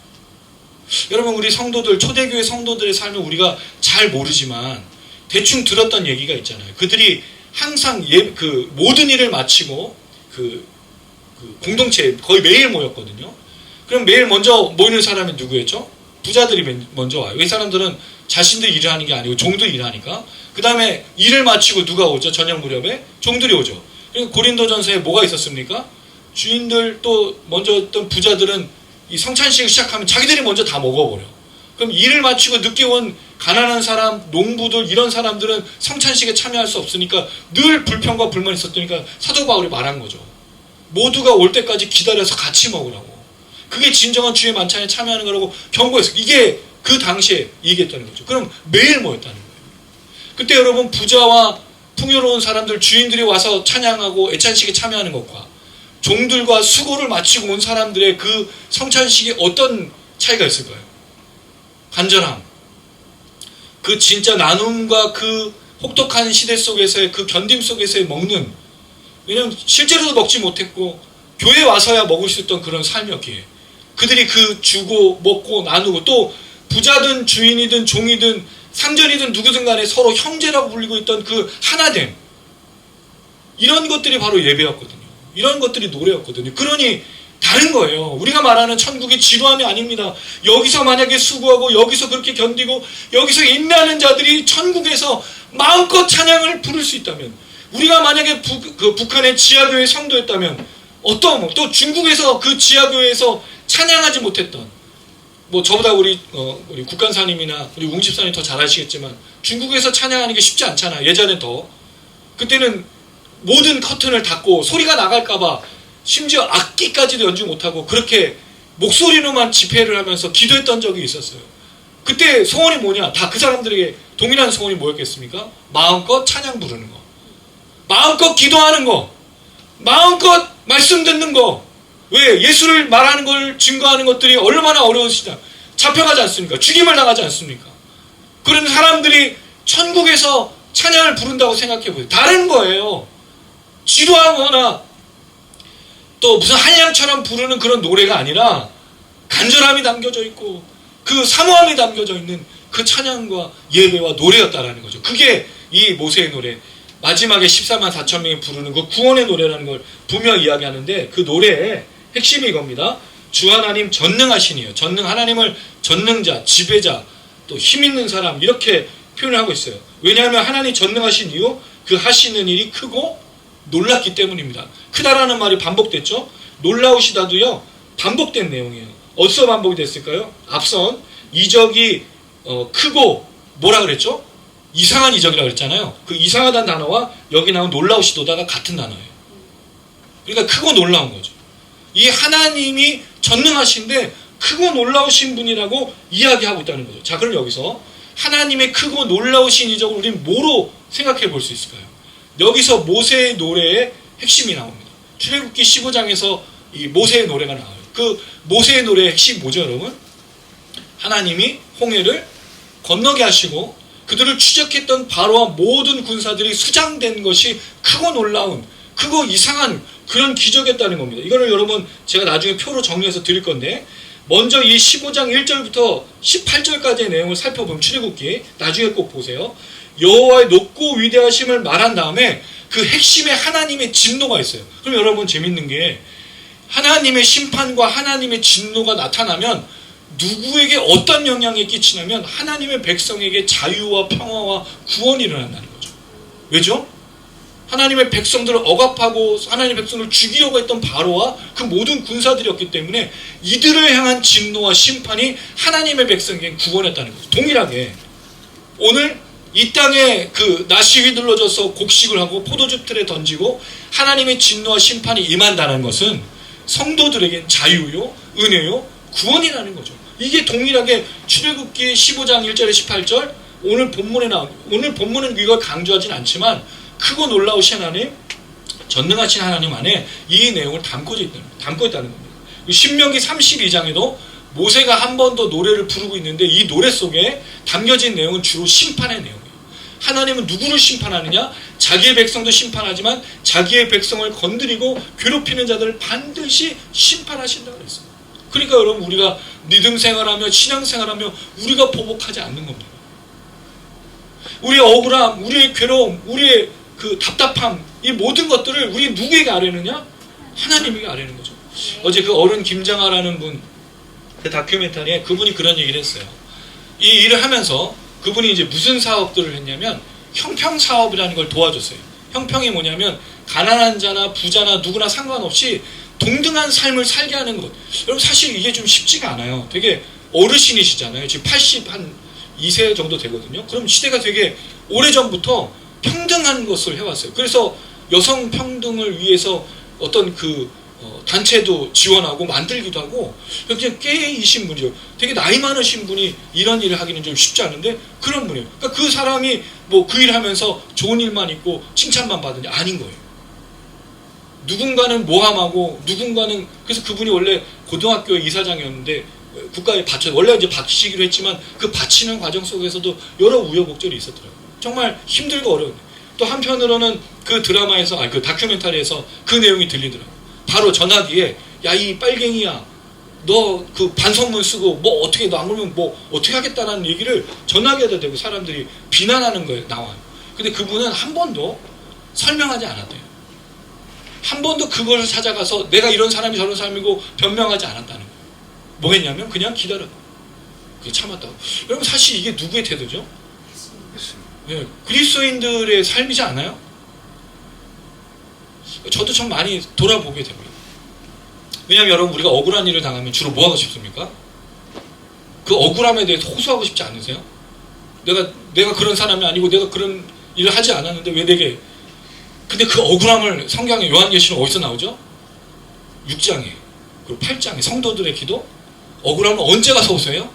여러분 우리 성도들 초대교회 성도들의 삶을 우리가 잘 모르지만 대충 들었던 얘기가 있잖아요. 그들이 항상 그 모든 일을 마치고 그 공동체에 거의 매일 모였거든요. 그럼 매일 먼저 모이는 사람이 누구였죠? 부자들이 먼저 와요. 이 사람들은 자신들 일을 하는 게 아니고 종들 일하니까. 그 다음에 일을 마치고 누가 오죠? 저녁 무렵에 종들이 오죠. 그리고 고린도전서에 뭐가 있었습니까? 주인들 또 먼저 어떤 부자들은 이 성찬식을 시작하면 자기들이 먼저 다 먹어버려. 그럼 일을 마치고 늦게 온 가난한 사람, 농부들 이런 사람들은 성찬식에 참여할 수 없으니까 늘 불평과 불만이 있었으니까 사도 바울이 말한 거죠. 모두가 올 때까지 기다려서 같이 먹으라고. 그게 진정한 주의 만찬에 참여하는 거라고 경고했어요. 이게 그 당시에 얘기했다는 거죠. 그럼 매일 모였다는 거예요. 그때 여러분 부자와 풍요로운 사람들 주인들이 와서 찬양하고 애찬식에 참여하는 것과 종들과 수고를 마치고 온 사람들의 그 성찬식이 어떤 차이가 있을까요? 간절함. 그 진짜 나눔과 그 혹독한 시대 속에서의 그 견딤 속에서의 먹는, 왜냐면 실제로도 먹지 못했고 교회에 와서야 먹을 수 있던 그런 삶이었기에 그들이 그 주고 먹고 나누고 또 부자든 주인이든 종이든 상전이든 누구든 간에 서로 형제라고 불리고 있던 그 하나됨, 이런 것들이 바로 예배였거든요. 이런 것들이 노래였거든요. 그러니 다른 거예요. 우리가 말하는 천국이 지루함이 아닙니다. 여기서 만약에 수고하고 여기서 그렇게 견디고 여기서 인내하는 자들이 천국에서 마음껏 찬양을 부를 수 있다면, 우리가 만약에 북한의 지하교회 성도였다면 또 중국에서 그 지하교회에서 찬양하지 못했던, 뭐 저보다 우리 국간사님이나 우리 웅집사님 더 잘 아시겠지만 중국에서 찬양하는 게 쉽지 않잖아. 예전에 더 그때는 모든 커튼을 닫고 소리가 나갈까봐 심지어 악기까지도 연주 못하고 그렇게 목소리로만 집회를 하면서 기도했던 적이 있었어요. 그때 소원이 뭐냐? 다 그 사람들에게 동일한 소원이 뭐였겠습니까? 마음껏 찬양 부르는 거, 마음껏 기도하는 거, 마음껏 말씀 듣는 거. 왜? 예수를 말하는 걸 증거하는 것들이 얼마나 어려우시다. 잡혀가지 않습니까? 죽임을 당하지 않습니까? 그런 사람들이 천국에서 찬양을 부른다고 생각해보세요. 다른 거예요. 지루하거나 또 무슨 한량처럼 부르는 그런 노래가 아니라 간절함이 담겨져 있고 그 사모함이 담겨져 있는 그 찬양과 예배와 노래였다라는 거죠. 그게 이 모세의 노래, 마지막에 14만 4천 명이 부르는 그 구원의 노래라는 걸 분명히 이야기하는데, 그 노래의 핵심이 이겁니다. 주 하나님 전능하시니요. 전능, 하나님을 전능자, 지배자, 또 힘있는 사람, 이렇게 표현을 하고 있어요. 왜냐하면 하나님 전능하신 이유, 그 하시는 일이 크고 놀랐기 때문입니다. 크다라는 말이 반복됐죠. 놀라우시다도요 반복된 내용이에요. 어디서 반복이 됐을까요? 앞선 이적이 크고 뭐라 그랬죠? 이상한 이적이라고 그랬잖아요. 그 이상하다는 단어와 여기 나온 놀라우시도다가 같은 단어예요. 그러니까 크고 놀라운 거죠. 이 하나님이 전능하신데 크고 놀라우신 분이라고 이야기하고 있다는 거죠. 자, 그럼 여기서 하나님의 크고 놀라우신 이적을 우리는 뭐로 생각해 볼 수 있을까요? 여기서 모세의 노래의 핵심이 나옵니다. 출애굽기 15장에서 이 모세의 노래가 나와요. 그 모세의 노래의 핵심이 뭐죠, 여러분? 하나님이 홍해를 건너게 하시고 그들을 추적했던 바로와 모든 군사들이 수장된 것이 크고 놀라운, 크고 이상한 그런 기적이었다는 겁니다. 이거를 여러분 제가 나중에 표로 정리해서 드릴 건데, 먼저 이 15장 1절부터 18절까지의 내용을 살펴보면 출애굽기 나중에 꼭 보세요. 여호와의 높고 위대하심을 말한 다음에 그 핵심에 하나님의 진노가 있어요. 그럼 여러분 재밌는 게 하나님의 심판과 하나님의 진노가 나타나면 누구에게 어떤 영향이 끼치냐면 하나님의 백성에게 자유와 평화와 구원이 일어난다는 거죠. 왜죠? 하나님의 백성들을 억압하고 하나님의 백성을 죽이려고 했던 바로와 그 모든 군사들이었기 때문에 이들을 향한 진노와 심판이 하나님의 백성에게 구원했다는 거죠. 동일하게 오늘 이 땅에 그 낫이 휘둘러져서 곡식을 하고 포도주 틀에 던지고 하나님의 진노와 심판이 임한다는 것은 성도들에겐 자유요, 은혜요, 구원이라는 거죠. 이게 동일하게 출애굽기 15장 1절에 18절 오늘 본문에 나온, 오늘 본문은 이걸 강조하진 않지만 크고 놀라우신 하나님, 전능하신 하나님 안에 이 내용을 담고 있다는 겁니다. 신명기 32장에도 모세가 한 번 더 노래를 부르고 있는데 이 노래 속에 담겨진 내용은 주로 심판의 내용이에요. 하나님은 누구를 심판하느냐? 자기의 백성도 심판하지만 자기의 백성을 건드리고 괴롭히는 자들을 반드시 심판하신다고 그랬어요. 그러니까 여러분 우리가 믿음 생활하며 신앙 생활하며 우리가 보복하지 않는 겁니다. 우리의 억울함, 우리의 괴로움, 우리의 그 답답함, 이 모든 것들을 우리 누구에게 아뢰느냐? 하나님에게 아뢰는 거죠. 어제 그 어른 김장하라는 분, 그 다큐멘터리에 그분이 그런 얘기를 했어요. 이 일을 하면서 그분이 이제 무슨 사업들을 했냐면 형평 사업이라는 걸 도와줬어요. 형평이 뭐냐면 가난한 자나 부자나 누구나 상관없이 동등한 삶을 살게 하는 것. 여러분 사실 이게 좀 쉽지가 않아요. 되게 어르신이시잖아요. 지금 82세 정도 되거든요. 그럼 시대가 되게 오래전부터 평등한 것을 해왔어요. 그래서 여성 평등을 위해서 어떤 그 단체도 지원하고 만들기도 하고 그냥 깨이신 분이죠. 되게 나이 많으신 분이 이런 일을 하기는 좀 쉽지 않은데 그런 분이에요. 그러니까 그 사람이 뭐 그 일을 하면서 좋은 일만 있고 칭찬만 받으냐? 아닌 거예요. 누군가는 모함하고 누군가는, 그래서 그분이 원래 고등학교 이사장이었는데 국가에 원래 이제 바치기로 했지만 그 바치는 과정 속에서도 여러 우여곡절이 있었더라고요. 정말 힘들고 어려운. 또 한편으로는 그 드라마에서, 그 다큐멘터리에서 그 내용이 들리더라고요. 바로 전화기에 야 이 빨갱이야 너 그 반성문 쓰고 뭐 어떻게 너 안 그러면 뭐 어떻게 하겠다라는 얘기를 전화기에다 대고 사람들이 비난하는 거예요. 나와요. 근데 그분은 한 번도 설명하지 않았대요. 한 번도 그걸 찾아가서 내가 이런 사람이 저런 사람이고 변명하지 않았다는 거예요. 뭐 했냐면 그냥 기다렸고 참았다고. 여러분 사실 이게 누구의 태도죠? 네, 그리스도인들의 삶이지 않아요? 저도 참 많이 돌아보게 됩니다. 왜냐하면 여러분 우리가 억울한 일을 당하면 주로 뭐 하고 싶습니까? 그 억울함에 대해서 호소하고 싶지 않으세요? 내가 그런 사람이 아니고 내가 그런 일을 하지 않았는데 왜 내게. 근데 그 억울함을 성경의 요한계시록 어디서 나오죠? 6장에 그리고 8장에 성도들의 기도. 억울함을 언제 가서 호소해요?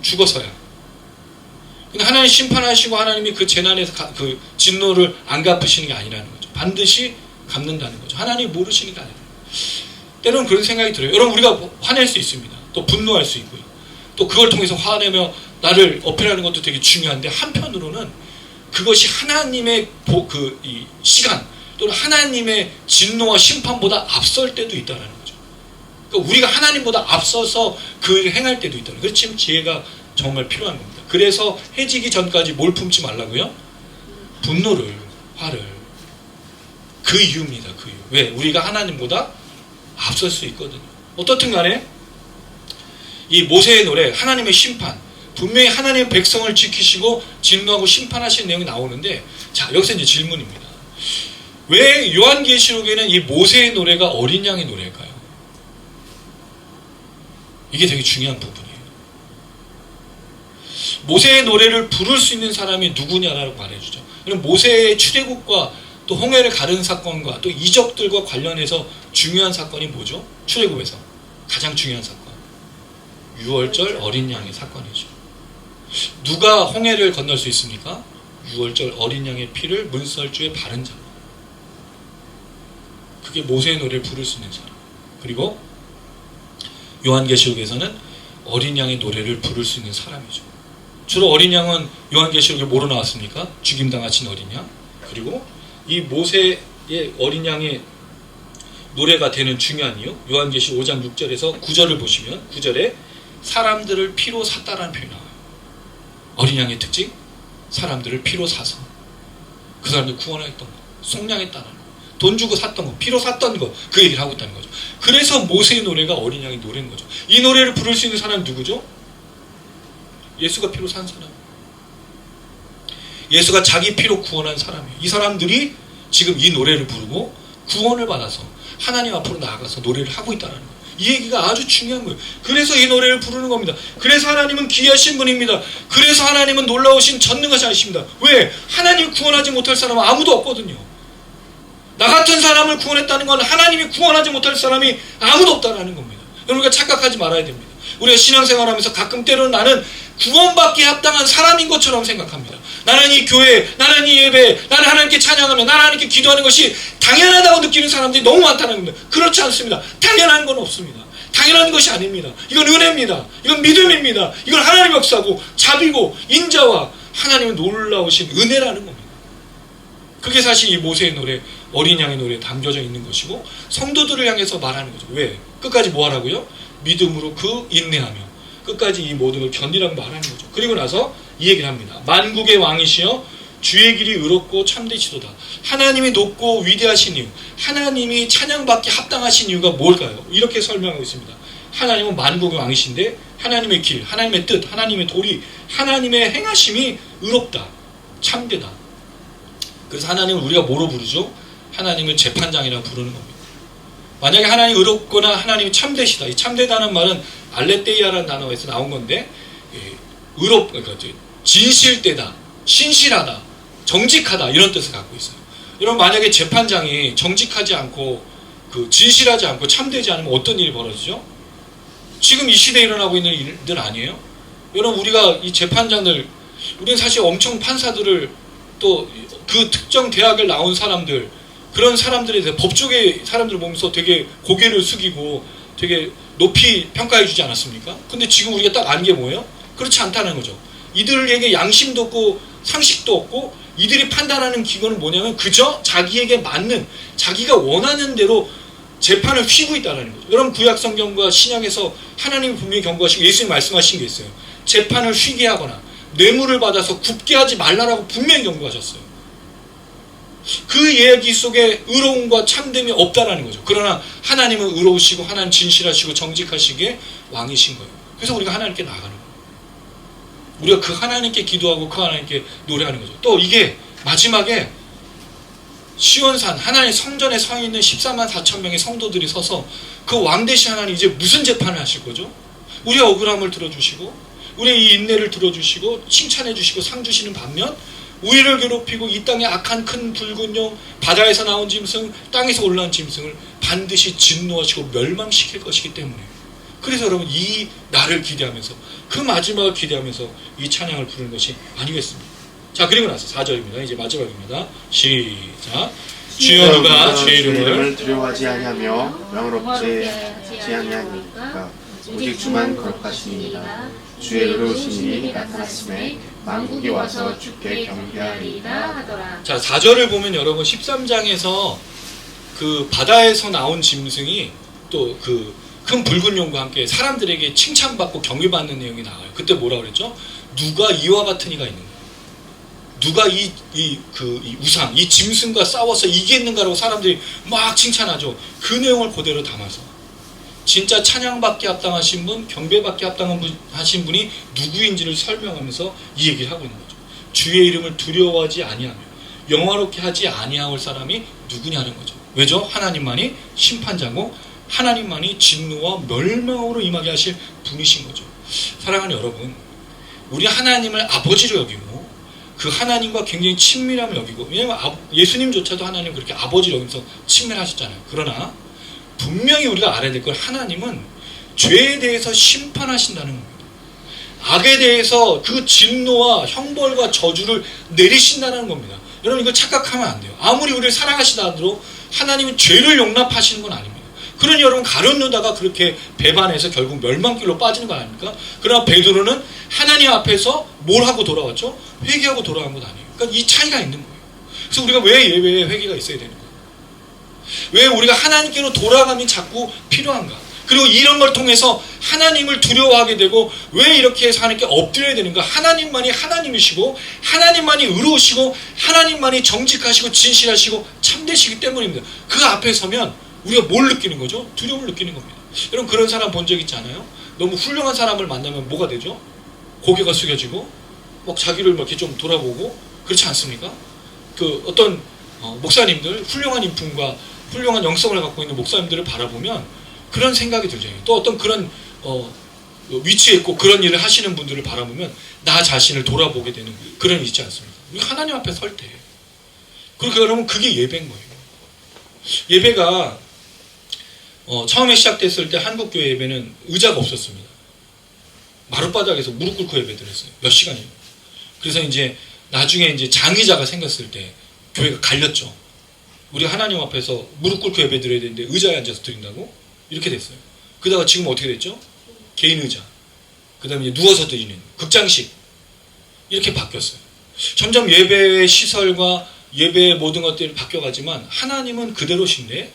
죽어서야. 근데 하나님 심판하시고 하나님이 그 재난에서 그 진노를 안 갚으시는 게 아니라는 거죠. 반드시 갚는다는 거죠. 하나님이 모르시는 게 아니라. 때로는 그런 생각이 들어요. 여러분 우리가 화낼 수 있습니다. 또 분노할 수 있고요. 또 그걸 통해서 화내며 나를 어필하는 것도 되게 중요한데 한편으로는 그것이 하나님의 이 시간 또는 하나님의 진노와 심판보다 앞설 때도 있다는 거죠. 그러니까 우리가 하나님보다 앞서서 그 일을 행할 때도 있다는 거죠. 그래서 지금 지혜가 정말 필요한 겁니다. 그래서 해지기 전까지 뭘 품지 말라고요? 분노를, 화를. 그 이유입니다. 그 이유. 왜? 우리가 하나님보다 앞설 수 있거든요. 어떻든 간에 이 모세의 노래, 하나님의 심판, 분명히 하나님의 백성을 지키시고 진노하고 심판하시는 내용이 나오는데, 자 여기서 이제 질문입니다. 왜 요한계시록에는 이 모세의 노래가 어린 양의 노래일까요? 이게 되게 중요한 부분이에요. 모세의 노래를 부를 수 있는 사람이 누구냐라고 말해주죠. 그럼 모세의 출애굽과 또 홍해를 가른 사건과 또 이적들과 관련해서 중요한 사건이 뭐죠? 출애굽에서 가장 중요한 사건, 유월절 어린 양의 사건이죠. 누가 홍해를 건널 수 있습니까? 유월절 어린 양의 피를 문설주에 바른 자. 그게 모세의 노래를 부를 수 있는 사람. 그리고 요한계시록에서는 어린 양의 노래를 부를 수 있는 사람이죠. 주로 어린 양은 요한계시록에 뭐로 나왔습니까? 죽임당하신 어린 양. 그리고 이 모세의 어린 양의 노래가 되는 중요한 이유, 요한계시록 5장 6절에서 9절을 보시면 9절에 사람들을 피로 샀다라는 표현이 나와요. 어린 양의 특징, 사람들을 피로 사서 그 사람들 구원했던 거, 속량했다는 거, 돈 주고 샀던 거, 피로 샀던 거, 그 얘기를 하고 있다는 거죠. 그래서 모세의 노래가 어린 양의 노래인 거죠. 이 노래를 부를 수 있는 사람은 누구죠? 예수가 피로 산 사람. 예수가 자기 피로 구원한 사람이에요. 이 사람들이 지금 이 노래를 부르고 구원을 받아서 하나님 앞으로 나아가서 노래를 하고 있다는 거예요. 이 얘기가 아주 중요한 거예요. 그래서 이 노래를 부르는 겁니다. 그래서 하나님은 귀하신 분입니다. 그래서 하나님은 놀라우신 전능하십니다. 왜? 하나님 구원하지 못할 사람은 아무도 없거든요. 나 같은 사람을 구원했다는 건 하나님이 구원하지 못할 사람이 아무도 없다는 겁니다. 우리가 착각하지 말아야 됩니다. 우리가 신앙생활하면서 가끔 때로는 나는 구원받기에 합당한 사람인 것처럼 생각합니다. 나는 이 교회, 나는 이 예배, 나는 하나님께 찬양하며 나는 하나님께 기도하는 것이 당연하다고 느끼는 사람들이 너무 많다는 겁니다. 그렇지 않습니다. 당연한 건 없습니다. 당연한 것이 아닙니다. 이건 은혜입니다. 이건 믿음입니다. 이건 하나님의 역사고 자비고 인자와 하나님의 놀라우신 은혜라는 겁니다. 그게 사실 이 모세의 노래, 어린 양의 노래에 담겨져 있는 것이고 성도들을 향해서 말하는 거죠. 왜? 끝까지 뭐 하라고요? 믿음으로 그 인내하며 끝까지 이 모든 걸 견디라고 말하는 거죠. 그리고 나서 이 얘기를 합니다. 만국의 왕이시여 주의 길이 의롭고 참되시도다. 하나님이 높고 위대하신 이유, 하나님이 찬양받기 합당하신 이유가 뭘까요? 이렇게 설명하고 있습니다. 하나님은 만국의 왕이신데 하나님의 길, 하나님의 뜻, 하나님의 도리, 하나님의 행하심이 의롭다, 참되다. 그래서 하나님을 우리가 뭐로 부르죠? 하나님을 재판장이라고 부르는 겁니다. 만약에 하나님이 의롭거나 하나님이 참되시다. 이 참되다는 말은 알레테이아라는 단어에서 나온 건데 그러니까 진실되다, 신실하다, 정직하다 이런 뜻을 갖고 있어요. 여러분 만약에 재판장이 정직하지 않고 진실하지 않고 참되지 않으면 어떤 일이 벌어지죠? 지금 이 시대에 일어나고 있는 일들 아니에요? 여러분 우리가 이 재판장들, 우리는 사실 엄청 판사들을 또 그 특정 대학을 나온 사람들, 그런 사람들에 대해서 법조계 사람들을 보면서 되게 고개를 숙이고 되게 높이 평가해 주지 않았습니까? 근데 지금 우리가 딱 아는 게 뭐예요? 그렇지 않다는 거죠. 이들에게 양심도 없고 상식도 없고 이들이 판단하는 기관은 뭐냐면 그저 자기에게 맞는, 자기가 원하는 대로 재판을 휘고 있다는 거죠. 여러분 구약 성경과 신약에서 하나님이 분명히 경고하시고 예수님이 말씀하신 게 있어요. 재판을 휘게 하거나 뇌물을 받아서 굽게 하지 말라라고 분명히 경고하셨어요. 그 이야기 속에 의로움과 참됨이 없다라는 거죠. 그러나 하나님은 의로우시고 하나님 진실하시고 정직하시기에 왕이신 거예요. 그래서 우리가 하나님께 나가는 거예요. 우리가 그 하나님께 기도하고 그 하나님께 노래하는 거죠. 또 이게 마지막에 시온산 하나님 성전에 서 있는 14만 4천 명의 성도들이 서서 그 왕 대신 하나님 이제 무슨 재판을 하실 거죠? 우리의 억울함을 들어주시고 우리의 이 인내를 들어주시고 칭찬해 주시고 상 주시는 반면 우리를 괴롭히고 이 땅에 악한 큰 붉은 용, 바다에서 나온 짐승, 땅에서 올라온 짐승을 반드시 진노하시고 멸망시킬 것이기 때문에, 그래서 여러분 이 날을 기대하면서 그 마지막을 기대하면서 이 찬양을 부르는 것이 아니겠습니까? 자, 그리고 나서 4절입니다. 이제 마지막입니다. 시작. 주여 누가 주의 이름을 두려워하지 아니하며 영어롭지 아니하니까 오직 주만 거룩하시니이다. 주의 의로우신 일이 나타났음에 만국이 와서 주께 경배하리이다 하더라. 자, 4절을 보면 여러분 13장에서 그 바다에서 나온 짐승이 또 그 큰 붉은 용과 함께 사람들에게 칭찬받고 경배받는 내용이 나와요. 그때 뭐라 그랬죠? 누가 이와 같은 이가 있는가? 누가 이 우상, 이 짐승과 싸워서 이기겠는가라고 사람들이 막 칭찬하죠. 그 내용을 그대로 담아서 진짜 찬양받기 합당하신 분, 경배받기 합당하신 분이 누구인지를 설명하면서 이 얘기를 하고 있는 거죠. 주의 이름을 두려워하지 아니하며 영화롭게 하지 아니하올 사람이 누구냐는 거죠. 왜죠? 하나님만이 심판자고 하나님만이 진노와 멸망으로 임하게 하실 분이신 거죠. 사랑하는 여러분, 우리 하나님을 아버지로 여기고 그 하나님과 굉장히 친밀함을 여기고, 왜냐하면 예수님조차도 하나님 그렇게 아버지로 여기면서 친밀하셨잖아요. 그러나 분명히 우리가 알아야 될 건 하나님은 죄에 대해서 심판하신다는 겁니다. 악에 대해서 그 진노와 형벌과 저주를 내리신다는 겁니다. 여러분, 이걸 착각하면 안 돼요. 아무리 우리를 사랑하시다 하더라도 하나님은 죄를 용납하시는 건 아닙니다. 그러니 여러분, 가룟 유다가 그렇게 배반해서 결국 멸망길로 빠지는 거 아닙니까? 그러나 베드로는 하나님 앞에서 뭘 하고 돌아왔죠? 회개하고 돌아간 것 아니에요. 그러니까 이 차이가 있는 거예요. 그래서 우리가 왜 예배에 회개가 있어야 되는 거예요? 왜 우리가 하나님께로 돌아감이 자꾸 필요한가? 그리고 이런 걸 통해서 하나님을 두려워하게 되고, 왜 이렇게 해서 하나님께 엎드려야 되는가? 하나님만이 하나님이시고 하나님만이 의로우시고 하나님만이 정직하시고 진실하시고 참되시기 때문입니다. 그 앞에 서면 우리가 뭘 느끼는 거죠? 두려움을 느끼는 겁니다. 여러분, 그런 사람 본 적 있지 않아요? 너무 훌륭한 사람을 만나면 뭐가 되죠? 고개가 숙여지고 막 자기를 막 이렇게 좀 돌아보고, 그렇지 않습니까? 그 어떤 목사님들, 훌륭한 인품과 훌륭한 영성을 갖고 있는 목사님들을 바라보면 그런 생각이 들죠. 또 어떤 그런 위치에 있고 그런 일을 하시는 분들을 바라보면 나 자신을 돌아보게 되는 그런 일이 있지 않습니까? 우리 하나님 앞에 설 때. 그리고 여러분, 그게 예배인 거예요. 예배가 처음에 시작됐을 때 한국교회 예배는 의자가 없었습니다. 마룻바닥에서 무릎 꿇고 예배를 했어요. 몇 시간이요. 그래서 이제 나중에 이제 장의자가 생겼을 때 교회가 갈렸죠. 우리 하나님 앞에서 무릎 꿇고 예배 드려야 되는데 의자에 앉아서 드린다고? 이렇게 됐어요. 그러다가 지금 어떻게 됐죠? 개인 의자. 그 다음에 이제 누워서 드리는 극장식. 이렇게 바뀌었어요. 점점 예배의 시설과 예배의 모든 것들이 바뀌어가지만 하나님은 그대로신데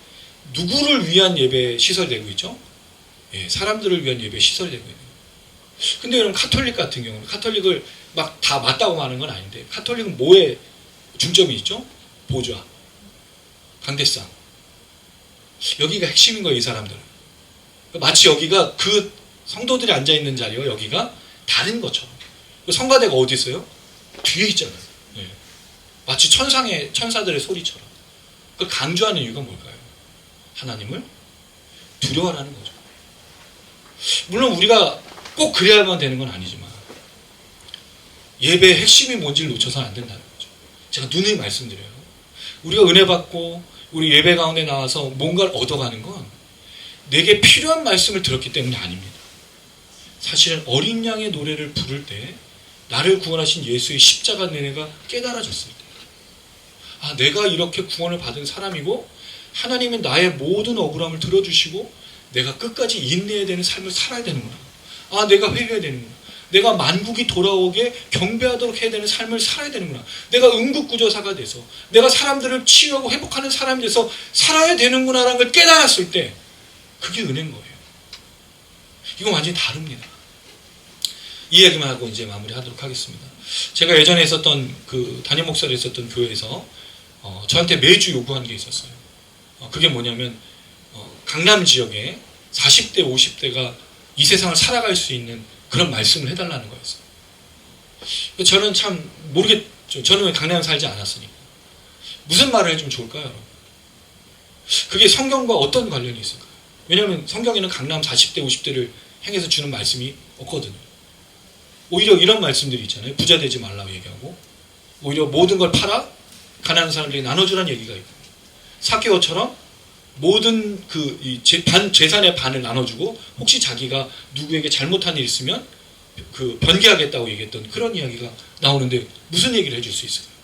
누구를 위한 예배 시설이 되고 있죠? 예, 사람들을 위한 예배 시설이 되고 있는 거예요. 근데 여러분, 카톨릭 같은 경우는 카톨릭을 막 다 맞다고 하는 건 아닌데, 카톨릭은 뭐에 중점이 있죠? 보좌, 강대상. 여기가 핵심인 거예요, 이 사람들은. 마치 여기가 그 성도들이 앉아있는 자리와 여기가 다른 것처럼. 성가대가 어디 있어요? 뒤에 있잖아요. 예. 마치 천사들의 소리처럼. 그걸 강조하는 이유가 뭘까요? 하나님을 두려워하라는 거죠. 물론 우리가 꼭 그래야만 되는 건 아니지만 예배의 핵심이 뭔지를 놓쳐서는 안 된다는 거죠. 제가 누누이 말씀드려요. 우리가 은혜 받고 우리 예배 가운데 나와서 뭔가를 얻어가는 건 내게 필요한 말씀을 들었기 때문이 아닙니다. 사실은 어린 양의 노래를 부를 때 나를 구원하신 예수의 십자가 은혜가 깨달아졌을 때, 아, 내가 이렇게 구원을 받은 사람이고 하나님은 나의 모든 억울함을 들어주시고 내가 끝까지 인내해야 되는 삶을 살아야 되는구나. 아, 내가 회개해야 되는구나. 내가 만국이 돌아오게 경배하도록 해야 되는 삶을 살아야 되는구나. 내가 응급구조사가 돼서 내가 사람들을 치유하고 회복하는 사람이 돼서 살아야 되는구나라는 걸 깨달았을 때 그게 은혜인 거예요. 이건 완전히 다릅니다. 이 얘기만 하고 이제 마무리하도록 하겠습니다. 제가 예전에 있었던 그 담임 목사를 했었던 교회에서 저한테 매주 요구한 게 있었어요. 그게 뭐냐면 강남 지역에 40대, 50대가 이 세상을 살아갈 수 있는 그런 말씀을 해달라는 거였어요. 저는 참 모르겠죠. 저는 왜 강남에 살지 않았으니까. 무슨 말을 해주면 좋을까요, 여러분? 그게 성경과 어떤 관련이 있을까요? 왜냐하면 성경에는 강남 40대, 50대를 향해서 주는 말씀이 없거든요. 오히려 이런 말씀들이 있잖아요. 부자 되지 말라고 얘기하고, 오히려 모든 걸 팔아 가난한 사람들에게 나눠주라는 얘기가 있고, 사케오처럼 모든 재산의 반을 나눠주고 혹시 자기가 누구에게 잘못한 일 있으면 그 변개하겠다고 얘기했던 그런 이야기가 나오는데 무슨 얘기를 해줄 수 있을까요?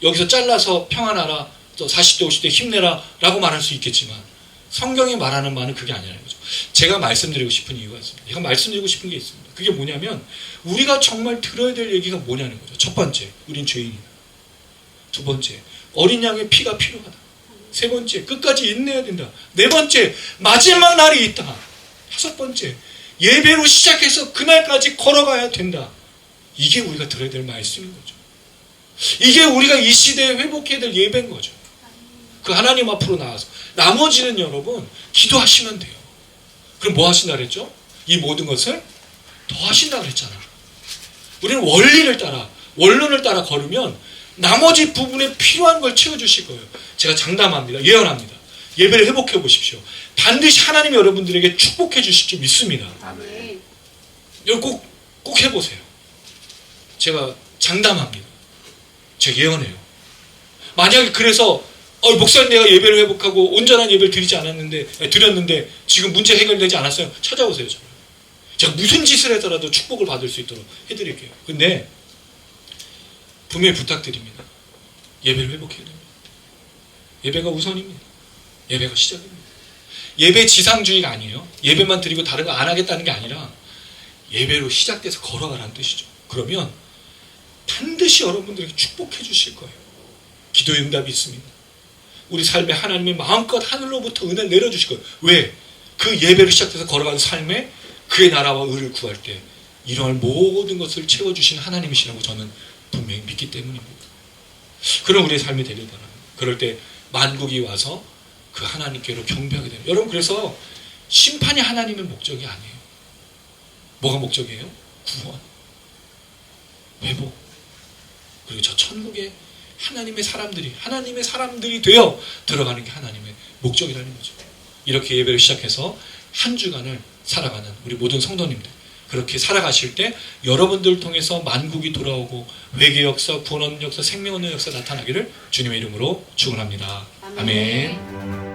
여기서 잘라서 평안하라, 또 40대 50대 힘내라 라고 말할 수 있겠지만 성경이 말하는 바는 그게 아니라는 거죠. 제가 말씀드리고 싶은 이유가 있습니다. 제가 말씀드리고 싶은 게 있습니다. 그게 뭐냐면 우리가 정말 들어야 될 얘기가 뭐냐는 거죠. 첫 번째, 우린 죄인이다. 두 번째, 어린 양의 피가 필요하다. 세 번째, 끝까지 인내해야 된다. 네 번째, 마지막 날이 있다. 다섯 번째, 예배로 시작해서 그날까지 걸어가야 된다. 이게 우리가 들어야 될 말씀인 거죠. 이게 우리가 이 시대에 회복해야 될 예배인 거죠. 그 하나님 앞으로 나와서. 나머지는 여러분 기도하시면 돼요. 그럼 뭐 하신다 그랬죠? 이 모든 것을 더 하신다 그랬잖아. 우리는 원리를 따라 원론을 따라 걸으면 나머지 부분에 필요한 걸 채워주실 거예요. 제가 장담합니다. 예언합니다. 예배를 회복해 보십시오. 반드시 하나님이 여러분들에게 축복해 주실 줄 믿습니다. 아멘. 이걸 꼭 해보세요. 제가 장담합니다. 제가 예언해요. 만약에 그래서 목사님 내가 예배를 회복하고 온전한 예배를 드렸는데 지금 문제 해결되지 않았어요. 찾아오세요. 저를. 제가 무슨 짓을 해서라도 축복을 받을 수 있도록 해드릴게요. 근데 분명히 부탁드립니다. 예배를 회복해야 됩니다. 예배가 우선입니다. 예배가 시작입니다. 예배 지상주의가 아니에요. 예배만 드리고 다른 거 안 하겠다는 게 아니라 예배로 시작돼서 걸어가라는 뜻이죠. 그러면 반드시 여러분들에게 축복해 주실 거예요. 기도의 응답이 있습니다. 우리 삶에 하나님이 마음껏 하늘로부터 은혜를 내려주실 거예요. 왜? 그 예배로 시작돼서 걸어가는 삶에 그의 나라와 의를 구할 때 이러한 모든 것을 채워주신 하나님이시라고 저는 분명히 믿기 때문입니다. 그런 우리의 삶이 되길 바랍니다. 그럴 때 만국이 와서 그 하나님께로 경배하게 됩니다. 여러분 그래서 심판이 하나님의 목적이 아니에요. 뭐가 목적이에요? 구원, 회복, 그리고 저 천국에 하나님의 사람들이 되어 들어가는 게 하나님의 목적이라는 거죠. 이렇게 예배를 시작해서 한 주간을 살아가는 우리 모든 성도님들, 그렇게 살아가실 때 여러분들 통해서 만국이 돌아오고 회개 역사, 구원 얻는 역사, 생명 얻는 역사 나타나기를 주님의 이름으로 축원합니다. 아멘.